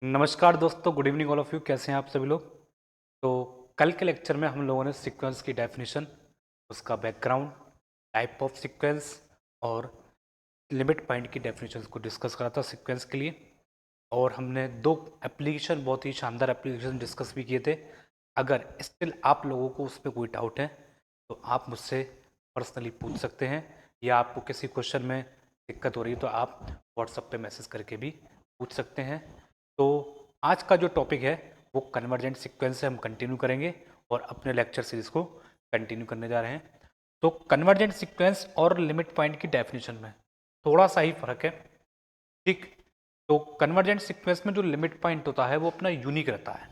नमस्कार दोस्तों, good evening all of you. कैसे हैं आप सभी लोग? तो कल के लेक्चर में हम लोगों ने सीक्वेंस की डेफिनेशन, उसका बैकग्राउंड, टाइप ऑफ सीक्वेंस और लिमिट पॉइंट की डेफिनेशंस को डिस्कस करा था सीक्वेंस के लिए। और हमने दो एप्लीकेशन, बहुत ही शानदार एप्लीकेशन डिस्कस भी किए थे। अगर स्टिल आप लोगों को उस पर कोई डाउट है तो आप मुझसे पर्सनली पूछ सकते हैं, या आपको किसी क्वेश्चन में दिक्कत हो रही है तो आप व्हाट्सएप पे मैसेज करके भी पूछ सकते हैं। तो आज का जो टॉपिक है वो कन्वर्जेंट सीक्वेंस से हम कंटिन्यू करेंगे और अपने लेक्चर सीरीज को कंटिन्यू करने जा रहे हैं। तो कन्वर्जेंट सीक्वेंस और लिमिट पॉइंट की डेफिनेशन में थोड़ा सा ही फर्क है, ठीक। तो कन्वर्जेंट सीक्वेंस में जो लिमिट पॉइंट होता है वो अपना यूनिक रहता है,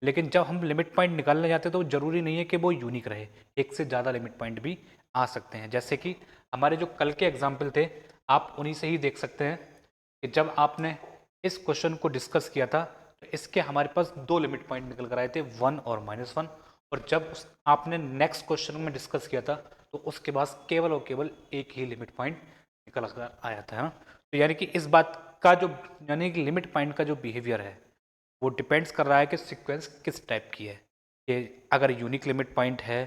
लेकिन जब हम लिमिट पॉइंट निकालने जाते हैं तो जरूरी नहीं है कि वो यूनिक रहे, एक से ज़्यादा लिमिट पॉइंट भी आ सकते हैं। जैसे कि हमारे जो कल के एग्जाम्पल थे, आप उन्हीं से ही देख सकते हैं कि जब आपने इस क्वेश्चन को डिस्कस किया था तो इसके हमारे पास दो लिमिट पॉइंट निकल कर आए थे, 1 और -1। और जब आपने नेक्स्ट क्वेश्चन में डिस्कस किया था तो उसके पास केवल और केवल एक ही लिमिट पॉइंट निकल कर आया था, है ना। तो यानी कि इस बात का जो, यानी कि लिमिट पॉइंट का जो बिहेवियर है वो डिपेंड्स कर रहा है कि सीक्वेंस किस टाइप की है। कि अगर यूनिक लिमिट पॉइंट है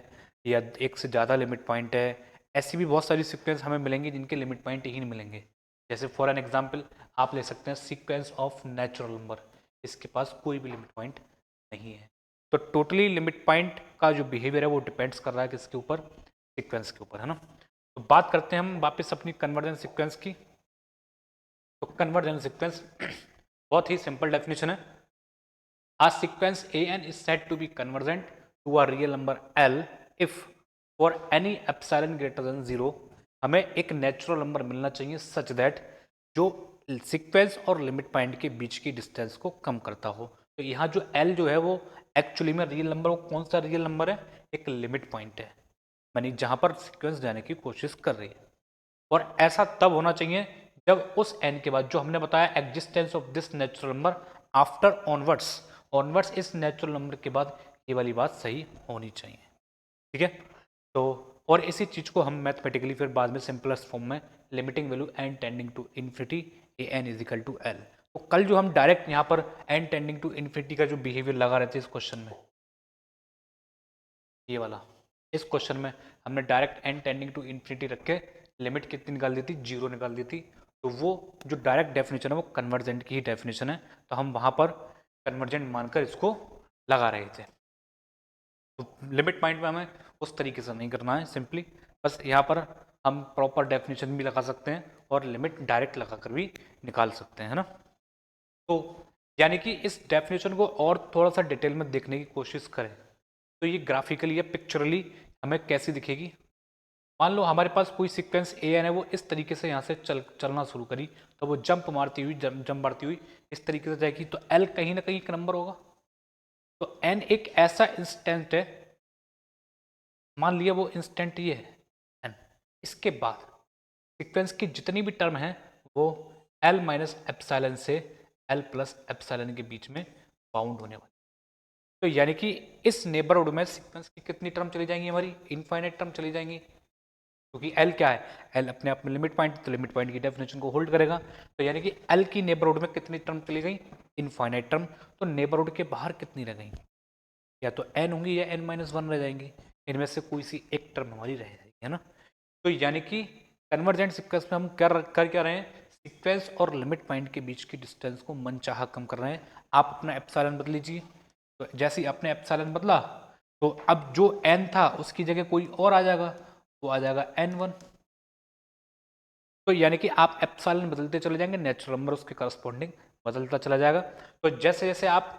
या एक से ज़्यादा लिमिट पॉइंट है। ऐसी भी बहुत सारी सीक्वेंस हमें मिलेंगी जिनके लिमिट पॉइंट ही नहीं मिलेंगे। जैसे फॉर एन एग्जांपल आप ले सकते हैं सीक्वेंस ऑफ नेचुरल नंबर, इसके पास कोई भी लिमिट पॉइंट नहीं है। तो टोटली लिमिट पॉइंट का जो बिहेवियर है वो डिपेंड्स कर रहा है किसके ऊपर, सीक्वेंस के ऊपर, है ना। तो बात करते हैं हम वापस अपनी कन्वर्जेंट सीक्वेंस की। तो कन्वर्जेंट सीक्वेंस बहुत ही सिंपल डेफिनेशन है। A sequence an is said to be convergent to a real number L if for any epsilon greater than 0 हमें एक नेचुरल नंबर मिलना चाहिए सच दैट जो सीक्वेंस और लिमिट पॉइंट के बीच की डिस्टेंस को कम करता हो। तो यहाँ जो L जो है वो एक्चुअली में रियल नंबर, कौन सा रियल नंबर है? एक लिमिट पॉइंट है, यानी जहाँ पर सीक्वेंस जाने की कोशिश कर रही है। और ऐसा तब होना चाहिए जब उस n के बाद जो हमने बताया existence of this natural number after onwards, onwards इस नेचुरल नंबर के बाद ये वाली बात सही होनी चाहिए, ठीक है। तो और इसी चीज को हम मैथमेटिकली फिर बाद में सिंपलेस्ट फॉर्म में limiting value n tending to infinity A N is equal to L. तो कल जो हम डायरेक्ट यहाँ पर n टेंडिंग टू इन्फिनिटी का जो बिहेवियर लगा रहे थे इस क्वेश्चन में, ये वाला, इस क्वेश्चन में हमने direct n tending to infinity रख के लिमिट कितनी निकाल दी थी? 0 निकाल दी थी। तो वो जो डायरेक्ट डेफिनेशन है वो कन्वर्जेंट की ही डेफिनेशन है, तो हम वहां पर कन्वर्जेंट मानकर इसको लगा रहे थे। तो लिमिट पॉइंट में हमें उस तरीके से नहीं करना है, सिंपली बस यहाँ पर हम प्रॉपर डेफिनेशन भी लगा सकते हैं और लिमिट डायरेक्ट लगा कर भी निकाल सकते हैं, है ना। तो यानी कि इस डेफिनेशन को और थोड़ा सा डिटेल में देखने की कोशिश करें तो ये ग्राफिकली या पिक्चरली हमें कैसी दिखेगी। मान लो हमारे पास कोई सीक्वेंस ए एन है, वो इस तरीके से यहाँ से चलना शुरू करी, तो वो जंप मारती हुई जंप मारती हुई इस तरीके से जाएगी, तो एल कहीं ना कहीं एक नंबर होगा। तो एन एक ऐसा इंस्टेंट है, मान लिया वो इंस्टेंट ये है एन। इसके बाद सीक्वेंस की जितनी भी टर्म है वो एल माइनस एप्सिलॉन से एल प्लस एप्सिलॉन के बीच में बाउंड होने वाली। तो यानी कि इस नेबरहुड में सीक्वेंस की कितनी टर्म चली जाएंगी? हमारी इनफाइनाइट टर्म चली जाएंगी, क्योंकि एल क्या है? एल अपने आप में लिमिट पॉइंट, तो लिमिट पॉइंट की डेफिनेशन को होल्ड करेगा। तो यानी कि एल की नेबरहुड में कितनी टर्म चली गई? Infinite term. तो नेबरहुड के बाहर कितनी रह गई? या तो एन होंगी या एन माइनस वन रह जाएंगी, इनमें से कोई सी एक टर्म हमारी रह जाएगी, है ना। तो यानी कि कन्वर्जेंट सीक्वेंस में हम कर क्या रहे हैं? सीक्वेंस और लिमिट पॉइंट के बीच की डिस्टेंस को मनचाहा कम कर रहे हैं। आप अपना एप्सिलॉन बदल लीजिए, तो जैसे ही आपने एप्सिलॉन बदला तो अब जो एन था उसकी जगह कोई और आ जाएगा, वो आ जाएगा n1। तो यानी कि आप एप्सिलॉन बदलते चले जाएंगे, नेचुरल नंबर उसके करस्पॉन्डिंग बदलता चला जाएगा। तो जैसे जैसे आप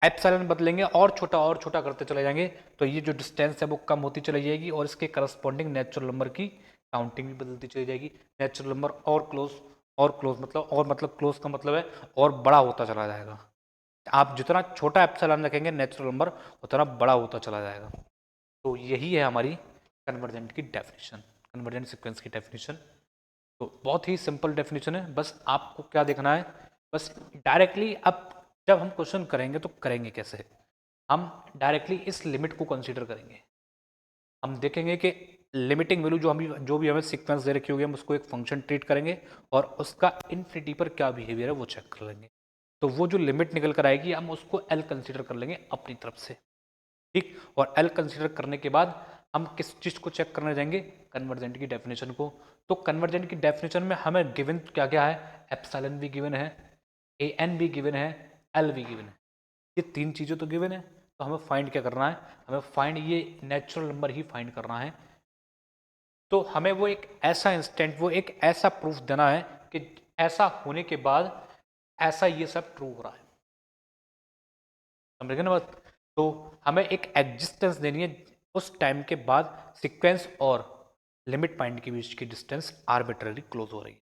एप्सिलॉन बदलेंगे और छोटा करते चले जाएंगे, तो ये जो डिस्टेंस है वो कम होती चली जाएगी और इसके करस्पॉन्डिंग नेचुरल नंबर की काउंटिंग भी बदलती चली जाएगी। नेचुरल नंबर और क्लोज मतलब, और मतलब क्लोज का मतलब है और बड़ा होता चला जाएगा। आप जितना छोटा एप्सिलॉन रखेंगे नेचुरल नंबर उतना बड़ा होता चला जाएगा। तो यही है हमारी कन्वर्जेंट की डेफिनेशन, कन्वर्जेंट सीक्वेंस की डेफिनेशन। तो बहुत ही सिंपल डेफिनेशन है, बस आपको क्या देखना है, बस डायरेक्टली अब जब हम क्वेश्चन करेंगे तो करेंगे कैसे? हम डायरेक्टली इस लिमिट को कंसीडर करेंगे। हम देखेंगे कि लिमिटिंग वैल्यू जो भी हमें सीक्वेंस दे रखी होगी हम उसको एक फंक्शन ट्रीट करेंगे और उसका इन्फिनिटी पर क्या बिहेवियर है वो चेक कर लेंगे। तो वो जो लिमिट निकल कर आएगी हम उसको एल कंसीडर कर लेंगे अपनी तरफ से, ठीक। और एल कंसीडर करने के बाद हम किस चीज़ को चेक करने जाएंगे, कन्वर्जेंट की डेफिनेशन को। तो कन्वर्जेंट की डेफिनेशन में हमें गिवन क्या क्या है, एप्सिलॉन भी गिवन है, ए एन भी गिवन है, एल भी गिवन है। ये तीन चीज़ें तो गिवन है, तो हमें फाइंड क्या करना है, हमें फाइंड ये नेचुरल नंबर ही फाइंड करना है। तो हमें वो एक ऐसा इंस्टेंट, वो एक ऐसा प्रूफ देना है कि ऐसा होने के बाद ऐसा ये सब ट्रू हो रहा है, समझ गए ना बात। तो हमें एक एग्जिस्टेंस देनी है, उस टाइम के बाद सीक्वेंस और लिमिट पॉइंट के बीच की डिस्टेंस आर्बिट्ररी क्लोज हो रही है,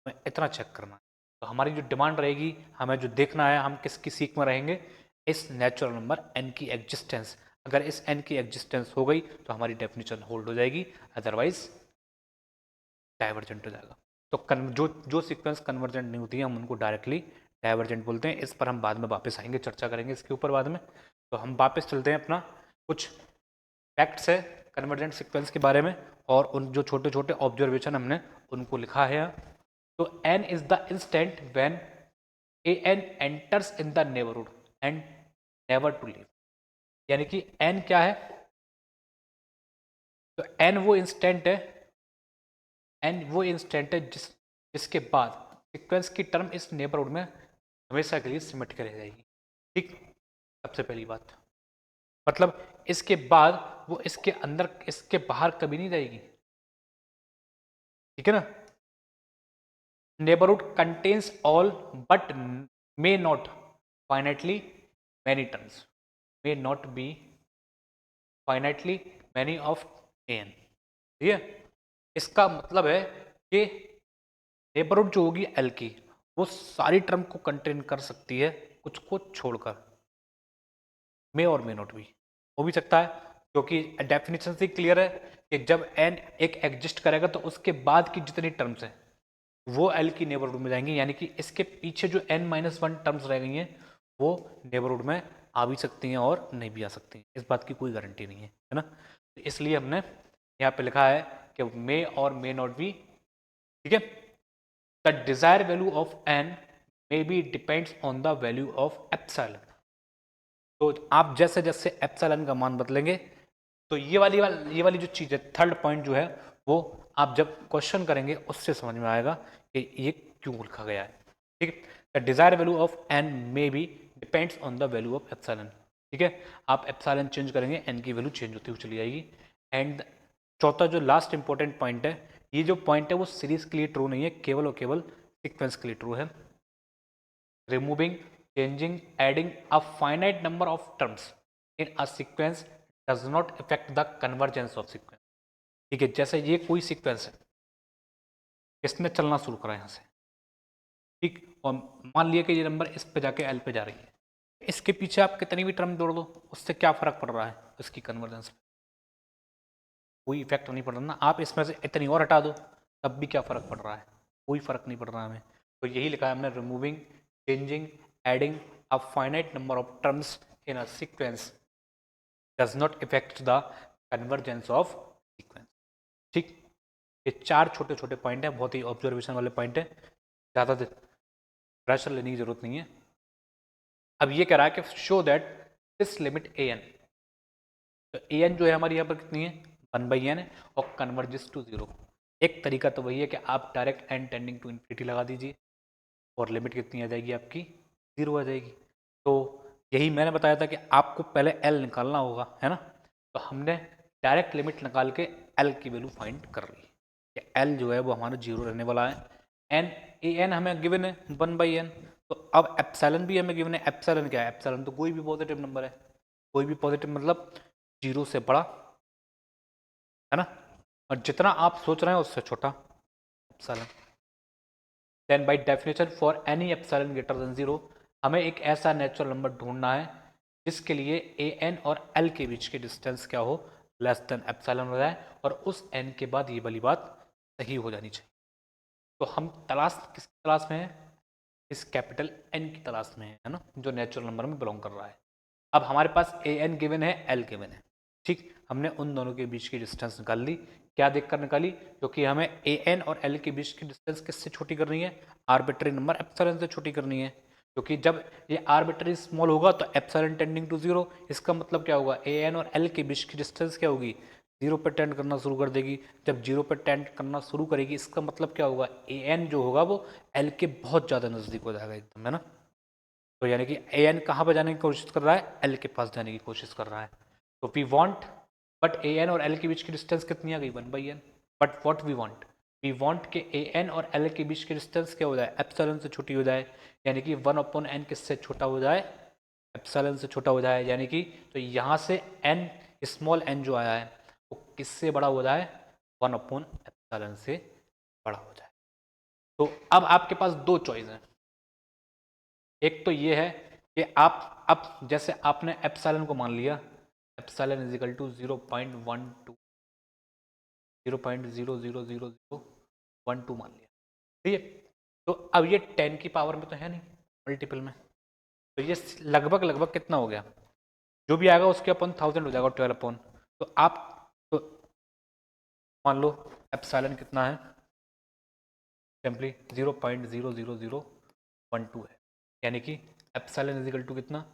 हमें इतना चेक करना है। तो हमारी जो डिमांड रहेगी, हमें जो देखना है हम किसकी सीख में रहेंगे, इस नेचुरल नंबर n की एग्जिस्टेंस। अगर इस n की एग्जिस्टेंस हो गई तो हमारी डेफिनेशन होल्ड हो जाएगी, अदरवाइज डाइवर्जेंट हो जाएगा। तो जो जो सीक्वेंस कन्वर्जेंट नहीं होती है हम उनको डायरेक्टली डाइवर्जेंट बोलते हैं। इस पर हम बाद में वापस आएंगे, चर्चा करेंगे इसके ऊपर बाद में। तो हम वापस चलते हैं अपना कुछ फैक्ट्स है कन्वर्जेंट सीक्वेंस के बारे में, और उन जो छोटे छोटे ऑब्जर्वेशन हमने उनको लिखा है। तो n is the instant when an enters in the neighbourhood and never to leave, यानी कि n क्या है, तो n वो इंस्टेंट है, n वो इंस्टेंट है जिसके बाद सीक्वेंस की टर्म इस नेबरहुड में हमेशा के लिए सिमट कर रह जाएगी, ठीक। सबसे पहली बात मतलब इसके बाद वो इसके अंदर इसके बाहर कभी नहीं जाएगी, ठीक है ना। Neighbourhood contains all but may not finitely many terms, may not be finitely many of an, ठीक है। इसका मतलब है कि नेबरहुड जो होगी एल की, वो सारी टर्म को कंटेन कर सकती है, कुछ को छोड़कर। मे और मे नॉट भी हो भी सकता है, क्योंकि डेफिनेशन से क्लियर है कि जब एन एक एग्जिस्ट करेगा तो उसके बाद की जितनी टर्म्स हैं वो एल की नेबरहुड में जाएंगी, यानी कि इसके पीछे जो n-1 टर्म्स रह गई हैं वो नेबरहुड में आ भी सकती हैं और नहीं भी आ सकती हैं, इस बात की कोई गारंटी नहीं है ना। तो इसलिए हमने यहाँ पे लिखा है कि मे और मे नॉट बी, ठीक है। The desire value of n may be depends on the value of epsilon. तो आप जैसे जैसे एप्सिलॉन का मान बदलेंगे तो ये वाली जो चीज़ है, थर्ड पॉइंट जो है, वो आप जब क्वेश्चन करेंगे उससे समझ में आएगा कि ये क्यों लिखा गया है, ठीक है। The desire value of n may be depends on the value of epsilon, ठीक है। आप एप्सिलॉन चेंज करेंगे n की वैल्यू चेंज होती हुई चली जाएगी। एंड चौथा जो लास्ट इंपॉर्टेंट पॉइंट है, ये जो पॉइंट है वो सीरीज के लिए ट्रू नहीं है, केवल और केवल सीक्वेंस के लिए ट्रू है। Removing, changing, adding a finite number of terms in a sequence does not affect the convergence of sequence, ठीक है। जैसे ये कोई सीक्वेंस है, इसने चलना शुरू करा यहाँ से, ठीक, और मान लिया कि ये नंबर इस पे जाके एल पे जा रही है, इसके पीछे आप कितनी भी टर्म जोड़ दो उससे क्या फर्क पड़ रहा है, इसकी कन्वर्जेंस पे कोई इफेक्ट नहीं पड़ रहा ना। आप इसमें से इतनी और हटा दो तब भी क्या फर्क पड़ रहा है, कोई फर्क नहीं पड़ रहा हमें। तो यही लिखा है हमने, removing, changing, adding a finite number of terms in a sequence does not effect the convergence of sequence, ठीक। ये चार छोटे छोटे पॉइंट है, बहुत ही ऑब्जर्वेशन वाले पॉइंट है, ज़्यादा प्रेशर लेने की जरूरत नहीं है। अब ये कह रहा है कि show that this limit A N, तो ए एन जो है हमारी यहाँ पर कितनी है, 1/n है, और कन्वर्जेस टू 0। एक तरीका तो वही है कि आप direct n tending to infinity लगा दीजिए और लिमिट कितनी आ जाएगी आपकी, 0 आ जाएगी। तो यही मैंने बताया था कि आपको पहले l निकालना होगा, है ना। तो हमने डायरेक्ट लिमिट निकाल के l की वैल्यू फाइंड कर ली कि l जो है वो हमारा 0 रहने वाला है। n ए एन हमें गिवन है 1/n, तो अब एप्सिलॉन भी हमें गिवन है। एप्सिलॉन क्या है, एप्सिलॉन तो कोई भी पॉजिटिव नंबर है, कोई भी पॉजिटिव मतलब 0 से बड़ा, है ना, और जितना आप सोच रहे हैं उससे छोटा epsilon. Then by definition for any epsilon greater than 0 हमें एक ऐसा नेचुरल नंबर ढूंढना है जिसके लिए ए एन और एल के बीच की डिस्टेंस क्या हो, लेस देन एप्सिलॉन हो जाए, और उस एन के बाद ये वाली बात सही हो जानी चाहिए। तो हम तलाश किस तलाश में है, इस कैपिटल एन की तलाश में है ना, जो नेचुरल नंबर में बिलोंग कर रहा है। अब हमारे पास ए एन गिवन है, एल गिवन है, ठीक। हमने उन दोनों के बीच की डिस्टेंस निकाल ली। क्या देखकर निकाली, क्योंकि हमें ए एन और एल के बीच की डिस्टेंस किससे छोटी करनी है, आर्बिट्री नंबर एप्सिलॉन से छोटी करनी है। क्योंकि जब ये आर्बिट्ररी स्मॉल होगा तो एप्सिलॉन टेंडिंग टू जीरो, इसका मतलब क्या होगा, ए एन और एल के बीच की डिस्टेंस क्या होगी, जीरो पे टेंड करना शुरू कर देगी। जब जीरो पे टेंड करना शुरू करेगी इसका मतलब क्या होगा, ए एन जो होगा वो एल के बहुत ज़्यादा नज़दीक हो जाएगा एकदम, है ना। तो यानी कि ए एन कहाँ पर जाने की कोशिश कर रहा है, एल के पास जाने की कोशिश कर रहा है। तो we want, but A N और एल के बीच की डिस्टेंस कितनी आ गई, 1/n। But what we want के ए एन और एल के बीच की डिस्टेंस क्या हो जाए, एप्सिलॉन से छोटी हो जाए, यानी कि 1/n किससे छोटा हो जाए, एप्सिलॉन से छोटा हो जाए। यानी कि तो यहाँ से n, स्मॉल n जो आया है वो किससे बड़ा हो जाए, 1/एप्सिलॉन से बड़ा हो जाए। तो अब आपके पास दो चॉइस हैं, एक तो ये है कि आप अब जैसे आपने एप्सिलॉन को मान लिया, एप्सिलॉन इज इक्वल टू 0.12, 0.0000012 मान लिया, ठीक है। तो अब ये 10 की पावर में तो है नहीं, मल्टीपल में, तो ये लगभग लगभग कितना हो गया, जो भी आएगा उसके अपन 1000 हो जाएगा, 12 तो आप तो मान लो एप्सिलॉन कितना है, सिंपली 0.00012 है, यानी कि एप्सिलॉन इज इक्वल टू कितना,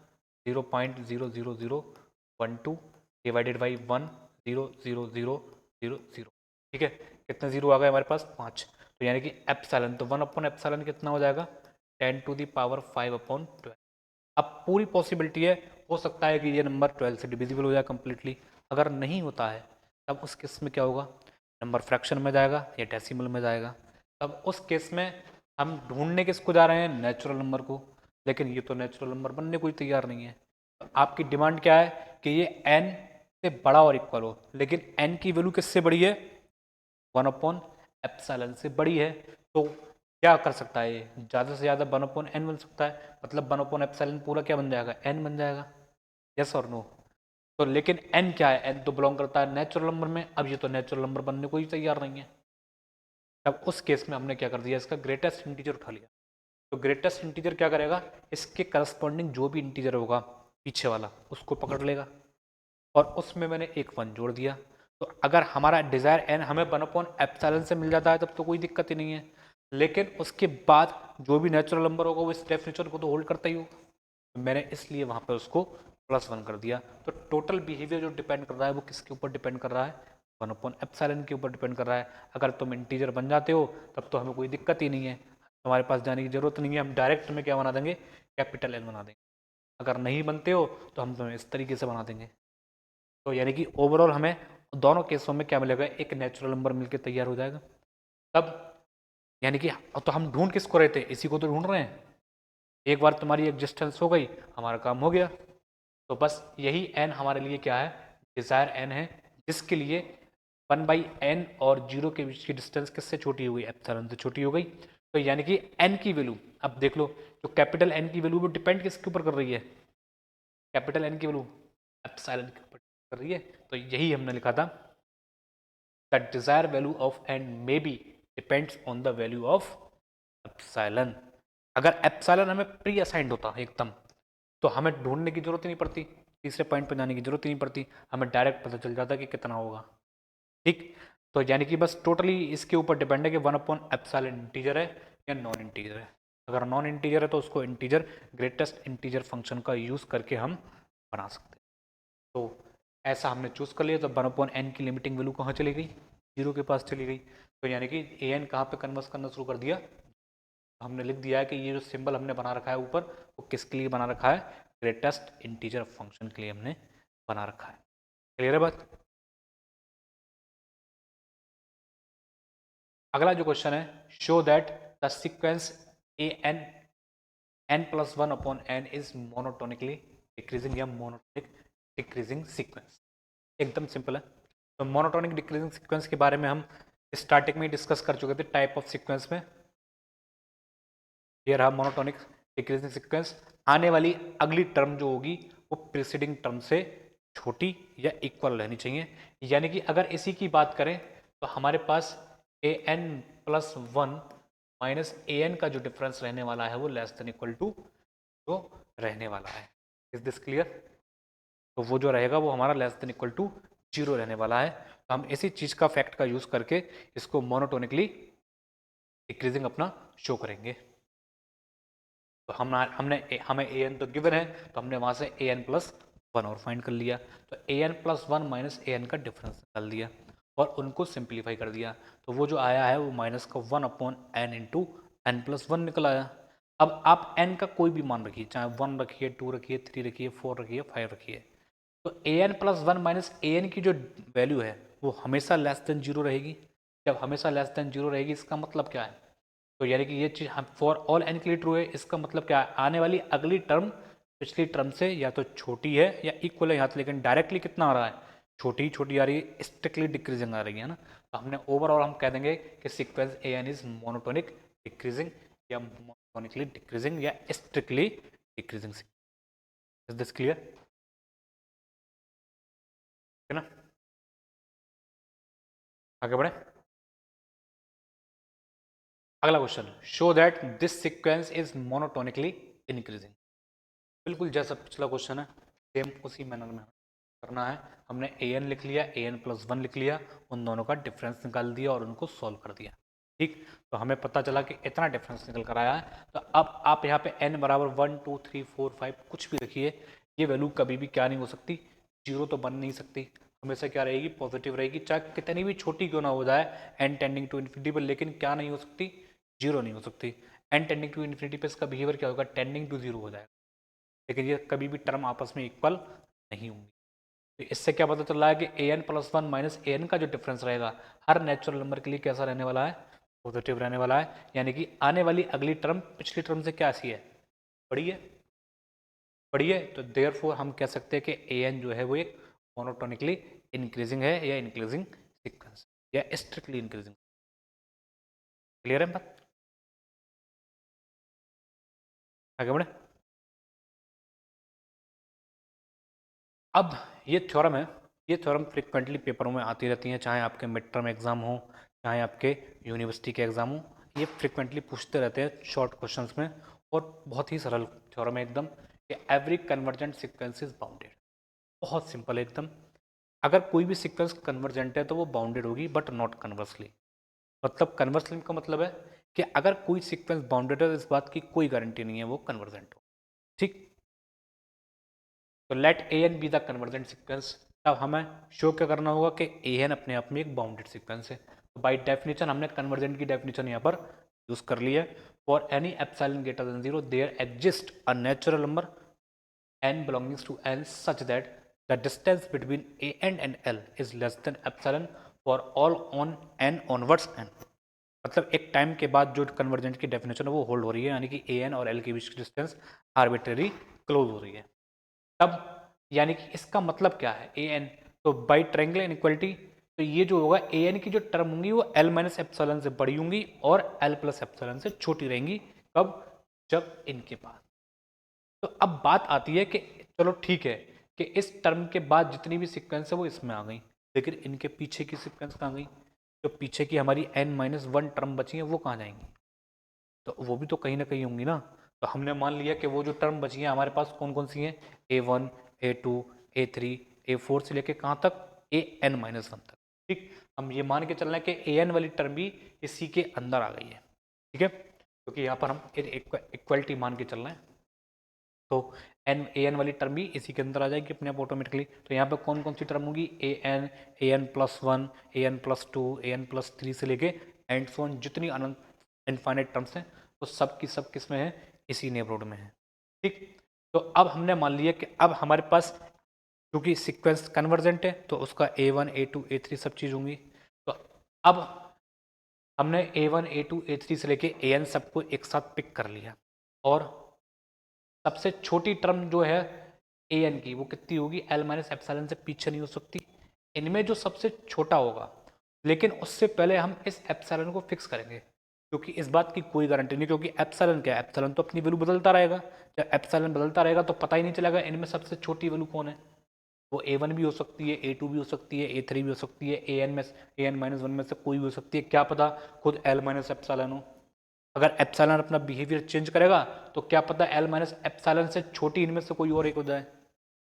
0.00012 डिवाइडेड बाई 1,000,000, ठीक है। कितने जीरो आ गए हमारे पास, 5। तो यानी कि एप्सिलॉन, तो 1/एप्सिलॉन कितना हो जाएगा, 10⁵ अब पूरी पॉसिबिलिटी है, हो सकता है कि ये नंबर 12 से डिविजिबल हो जाए कम्प्लीटली। अगर नहीं होता है तब उस केस में क्या होगा, नंबर फ्रैक्शन में जाएगा या डेसिमल में जाएगा। तब उस केस में हम ढूंढने किसको जा रहे हैं, नेचुरल नंबर को, लेकिन ये तो नेचुरल नंबर बनने को ही तैयार नहीं है। तो आपकी डिमांड क्या है कि ये n से बड़ा और इक्वल हो, लेकिन n की वैल्यू किससे बड़ी है, 1/एप्सिलॉन से बड़ी है। तो क्या कर सकता है, ये ज़्यादा से ज़्यादा 1/n बन सकता है, मतलब 1/एप्सिलॉन पूरा क्या बन जाएगा, n बन जाएगा, यस और नो। तो लेकिन n क्या है, n तो बिलोंग करता है नेचुरल नंबर में, अब ये तो नेचुरल नंबर बनने को ही तैयार नहीं है। तब उस केस में हमने क्या कर दिया, इसका ग्रेटेस्ट इंटीजर उठा लिया। तो ग्रेटेस्ट इंटीजर क्या करेगा, इसके करस्पॉन्डिंग जो भी इंटीजर होगा पीछे वाला उसको पकड़ लेगा, और उसमें मैंने एक 1 जोड़ दिया। तो अगर हमारा डिज़ायर n हमें 1/एप्सिलॉन से मिल जाता है तब तो कोई दिक्कत ही नहीं है, लेकिन उसके बाद जो भी नेचुरल नंबर होगा वो इस डेफिनेशन को तो होल्ड करता ही होगा, तो मैंने इसलिए वहाँ पर उसको +1 कर दिया। तो टोटल बिहेवियर जो डिपेंड कर रहा है वो किसके ऊपर डिपेंड कर रहा है, 1/एप्सिलॉन के ऊपर डिपेंड कर रहा है। अगर तुम इंटीजर बन जाते हो तब तो हमें कोई दिक्कत ही नहीं है, हमारे पास जाने की ज़रूरत नहीं है, हम डायरेक्ट में क्या बना देंगे, कैपिटल N बना देंगे। अगर नहीं बनते हो तो हम तुम्हें इस तरीके से बना देंगे। तो यानी कि ओवरऑल हमें दोनों केसों में क्या मिलेगा, एक नेचुरल नंबर मिलकर तैयार हो जाएगा। तब यानी कि तो हम ढूंढ किसको रहे थे, इसी को तो ढूंढ रहे हैं। एक बार तुम्हारी एग्जिस्टेंस हो गई, हमारा काम हो गया। तो बस यही n हमारे लिए क्या है, डिज़ायर n है, जिसके लिए 1/n और 0 के बीच की डिस्टेंस किससे छोटी हो गई, एप्सिलॉन से छोटी हो गई। तो यानी कि n की वैल्यू, अब देख लो जो कैपिटल N की वैल्यू वो डिपेंड किसके ऊपर कर रही है, कैपिटल N की वैल्यू एप्सिलॉन के ऊपर कर रही है। तो यही हमने लिखा था, the desire value of n may be depends on the value of epsilon. अगर एप्सिलॉन हमें प्री असाइंड होता एकदम, तो हमें ढूंढने की जरूरत ही नहीं पड़ती, तीसरे पॉइंट पर जाने की जरूरत ही नहीं पड़ती, हमें डायरेक्ट पता चल जाता कि कितना होगा, ठीक। तो यानी कि बस टोटली इसके ऊपर डिपेंड है कि 1/एप्सिलॉन इंटीजर है या नॉन इंटीजर है। अगर नॉन इंटीजर है तो उसको इंटीजर, ग्रेटेस्ट इंटीजर फंक्शन का यूज़ करके हम बना सकते हैं। तो ऐसा हमने चूज़ कर लिया, तो 1/n की लिमिटिंग वैल्यू कहाँ चली गई, 0 के पास चली गई। तो यानी कि an कहाँ पे कन्वर्स करना शुरू कर दिया, हमने लिख दिया है कि ये जो सिंबल हमने बना रखा है ऊपर, वो किसके लिए बना रखा है, ग्रेटेस्ट इंटीजर फंक्शन के लिए हमने बना रखा है। क्लियर है बात। अगला जो क्वेश्चन है, show that the sequence A N n+1/n is monotonically decreasing या मोनोटोनिक डिक्रीजिंग सीक्वेंस। एकदम सिंपल है। तो मोनोटोनिक डिक्रीजिंग सीक्वेंस के बारे में हम स्टार्टिंग में डिस्कस कर चुके थे टाइप ऑफ सीक्वेंस में। ये रहा मोनोटोनिक डिक्रीजिंग सीक्वेंस। आने वाली अगली टर्म जो होगी वो प्रीसीडिंग टर्म से छोटी या इक्वल रहनी चाहिए। यानी कि अगर इसी की बात करें तो हमारे पास an+1 माइनस an का जो डिफरेंस रहने वाला है वो लेस देन इक्वल टू जो रहने वाला है। Is this clear. तो वो जो रहेगा वो हमारा लेस देन इक्वल टू 0 रहने वाला है। तो हम इसी चीज़ का फैक्ट का यूज़ करके इसको मोनोटोनिकली डिक्रीजिंग अपना शो करेंगे। तो हमें ए एन तो गिवन है, तो हमने वहाँ से ए एन प्लस वन और फाइंड कर लिया। तो A N plus one minus A N का डिफरेंस निकाल दिया और उनको सिंप्लीफाई कर दिया। तो वो जो आया है वो माइनस का one upon N into N plus one निकल आया। अब आप एन का कोई भी मान रखिए, चाहे वन रखिए, टू रखिए, थ्री रखिए, फोर रखिए, फाइव रखिए, तो A N plus one minus A N की जो वैल्यू है वो हमेशा लेस देन जीरो रहेगी। जब हमेशा लेस देन जीरो रहेगी इसका मतलब क्या है, तो यानी कि ये चीज़ हम फॉर ऑल एन के लिए ट्रू है। इसका मतलब क्या है, आने वाली अगली टर्म पिछली टर्म से या तो छोटी है या इक्वल है यहाँ से, लेकिन डायरेक्टली कितना आ रहा है, छोटी छोटी आ रही है, स्ट्रिक्टली डिक्रीजिंग आ रही है ना। तो हमने ओवरऑल हम कह देंगे कि sequence A N is monotonic decreasing या मोनोटोनिकली डिक्रीजिंग या strictly decreasing. Is this clear, है ना। आगे बढ़े, अगला question, show that this sequence is monotonically increasing. बिल्कुल जैसा पिछला क्वेश्चन है सेम उसी मैनर में करना है। हमने ए एन लिख लिया, ए एन प्लस वन लिख लिया, उन दोनों का डिफरेंस निकाल दिया और उनको सॉल्व कर दिया। ठीक, तो हमें पता चला कि इतना डिफरेंस निकल कर आया है। तो अब आप यहाँ पे n बराबर one two three four five कुछ भी रखिए, ये वैल्यू कभी भी क्या नहीं हो सकती, जीरो तो बन नहीं सकती। हमेशा क्या रहेगी, पॉजिटिव रहेगी, चाहे कितनी भी छोटी क्यों ना हो जाए n टेंडिंग टू इन्फिनिटी पर, लेकिन क्या नहीं हो सकती, जीरो नहीं हो सकती। n टेंडिंग टू इन्फिनिटी पे इसका बिहेवियर क्या होगा, टेंडिंग टू जीरो हो जाएगा, लेकिन ये कभी भी टर्म आपस में इक्वल नहीं होंगी। तो इससे क्या पता चल रहा है कि ए N plus one minus A N का जो डिफरेंस रहेगा हर नेचुरल नंबर के लिए कैसा रहने वाला है, पॉजिटिव रहने वाला है। यानी कि आने वाली अगली टर्म पिछली टर्म से क्या सी है, बड़ी है, बड़ी है। तो देयरफॉर हम कह सकते हैं कि ए एन जो है वो एक मोनोटोनिकली इंक्रीजिंग है या इंक्रीजिंग सीक्वेंस या स्ट्रिक्टली इंक्रीजिंग। क्लियर है बात, आगे बढ़े। अब ये थ्योरम है, ये थ्योरम फ्रिक्वेंटली पेपरों में आती रहती हैं, चाहे आपके मिड टर्म एग्जाम हो, चाहे आपके यूनिवर्सिटी के एग्जाम हो, ये फ्रिक्वेंटली पूछते रहते हैं शॉर्ट क्वेश्चंस में। और बहुत ही सरल थ्योरम है एकदम, कि every convergent sequence is bounded. बहुत सिंपल है एकदम, अगर कोई भी सीक्वेंस कन्वर्जेंट है तो वो बाउंडेड होगी बट नॉट कन्वर्सली। मतलब कन्वर्सली का मतलब है कि अगर कोई सीक्वेंस बाउंडेड है तो इस बात की कोई गारंटी नहीं है वो कन्वर्जेंट हो। ठीक, तो let A N be the convergent sequence. तब हमें शो क्या करना होगा कि ए एन अपने आप में एक बाउंडेड सीक्वेंस है। तो बाई डेफिनेशन हमने कन्वर्जेंट की डेफिनेशन यहाँ पर यूज कर ली है। For any epsilon greater than zero there exist a natural number n belongs to n such that the distance between a and l is less than epsilon for all on n onwards n। मतलब एक time के बाद जो convergent की definition है वो hold हो रही है, यानी कि ए एन और एल के बीच की डिस्टेंस आर्बिट्रेरी क्लोज हो रही है। तब यानी कि इसका मतलब क्या है, ए एन, तो बाई ट्रायंगल इनइक्वालिटी, तो ये जो होगा ए एन की जो टर्म होंगी वो एल माइनस एप्सिलॉन से बड़ी होंगी और एल प्लस एप्सिलॉन से छोटी रहेंगी। कब, जब इनके पास। तो अब बात आती है कि चलो ठीक है कि इस टर्म के बाद जितनी भी सीक्वेंस है वो इसमें आ गई, लेकिन इनके पीछे की सीक्वेंस कहाँ गई, जो पीछे की हमारी n माइनस वन टर्म बची है वो कहाँ जाएंगी, तो वो भी तो कहीं ना कहीं होंगी ना। तो हमने मान लिया कि वो जो टर्म बची है हमारे पास कौन कौन सी हैं, a1 a2 a3 a4 से लेके कहाँ तक, an माइनस वन तक। ठीक, हम ये मान के चल रहे हैं कि an वाली टर्म भी इसी के अंदर आ गई है। ठीक है, क्योंकि यहाँ पर हम इक्वलिटी मान के चल रहे हैं, तो ए एन वाली टर्म भी इसी के अंदर आ जाएगी अपने आप ऑटोमेटिकली। तो यहाँ पे कौन कौन सी टर्म होगी, ए एन प्लस वन, ए एन प्लस टू, ए एन प्लस थ्री से लेके एंड सो ऑन, जितनी अनंत इनफाइनाइट टर्म्स हैं वो सब की सब किस में है, इसी नेबरहुड में है। ठीक, तो अब हमने मान लिया कि अब हमारे पास क्योंकि सीक्वेंस कन्वर्जेंट है तो उसका A one A two A three सब चीज़ होंगी। तो अब हमने A one A two A three से लेके ए एन सबको एक साथ पिक कर लिया, और सबसे छोटी टर्म जो है ए एन की वो कितनी होगी, एल माइनस एप्सिलॉन से पीछे नहीं हो सकती। इनमें जो सबसे छोटा होगा, लेकिन उससे पहले हम इस एप्सिलॉन को फिक्स करेंगे, क्योंकि इस बात की कोई गारंटी नहीं, क्योंकि एप्सिलॉन क्या है, एप्सिलॉन तो अपनी वैल्यू बदलता रहेगा। जब एप्सिलॉन बदलता रहेगा तो पता ही नहीं चलेगा इनमें सबसे छोटी वैल्यू कौन है। वो ए वन भी हो सकती है, ए टू भी हो सकती है, ए थ्री भी हो सकती है, ए एन माइनस वन में से कोई भी हो सकती है, क्या पता खुद एल माइनस एप्सिलॉन हो। अगर एप्सिलॉन अपना बिहेवियर चेंज करेगा तो क्या पता एल माइनस एप्सिलॉन से छोटी इनमें से कोई और एक हो जाए,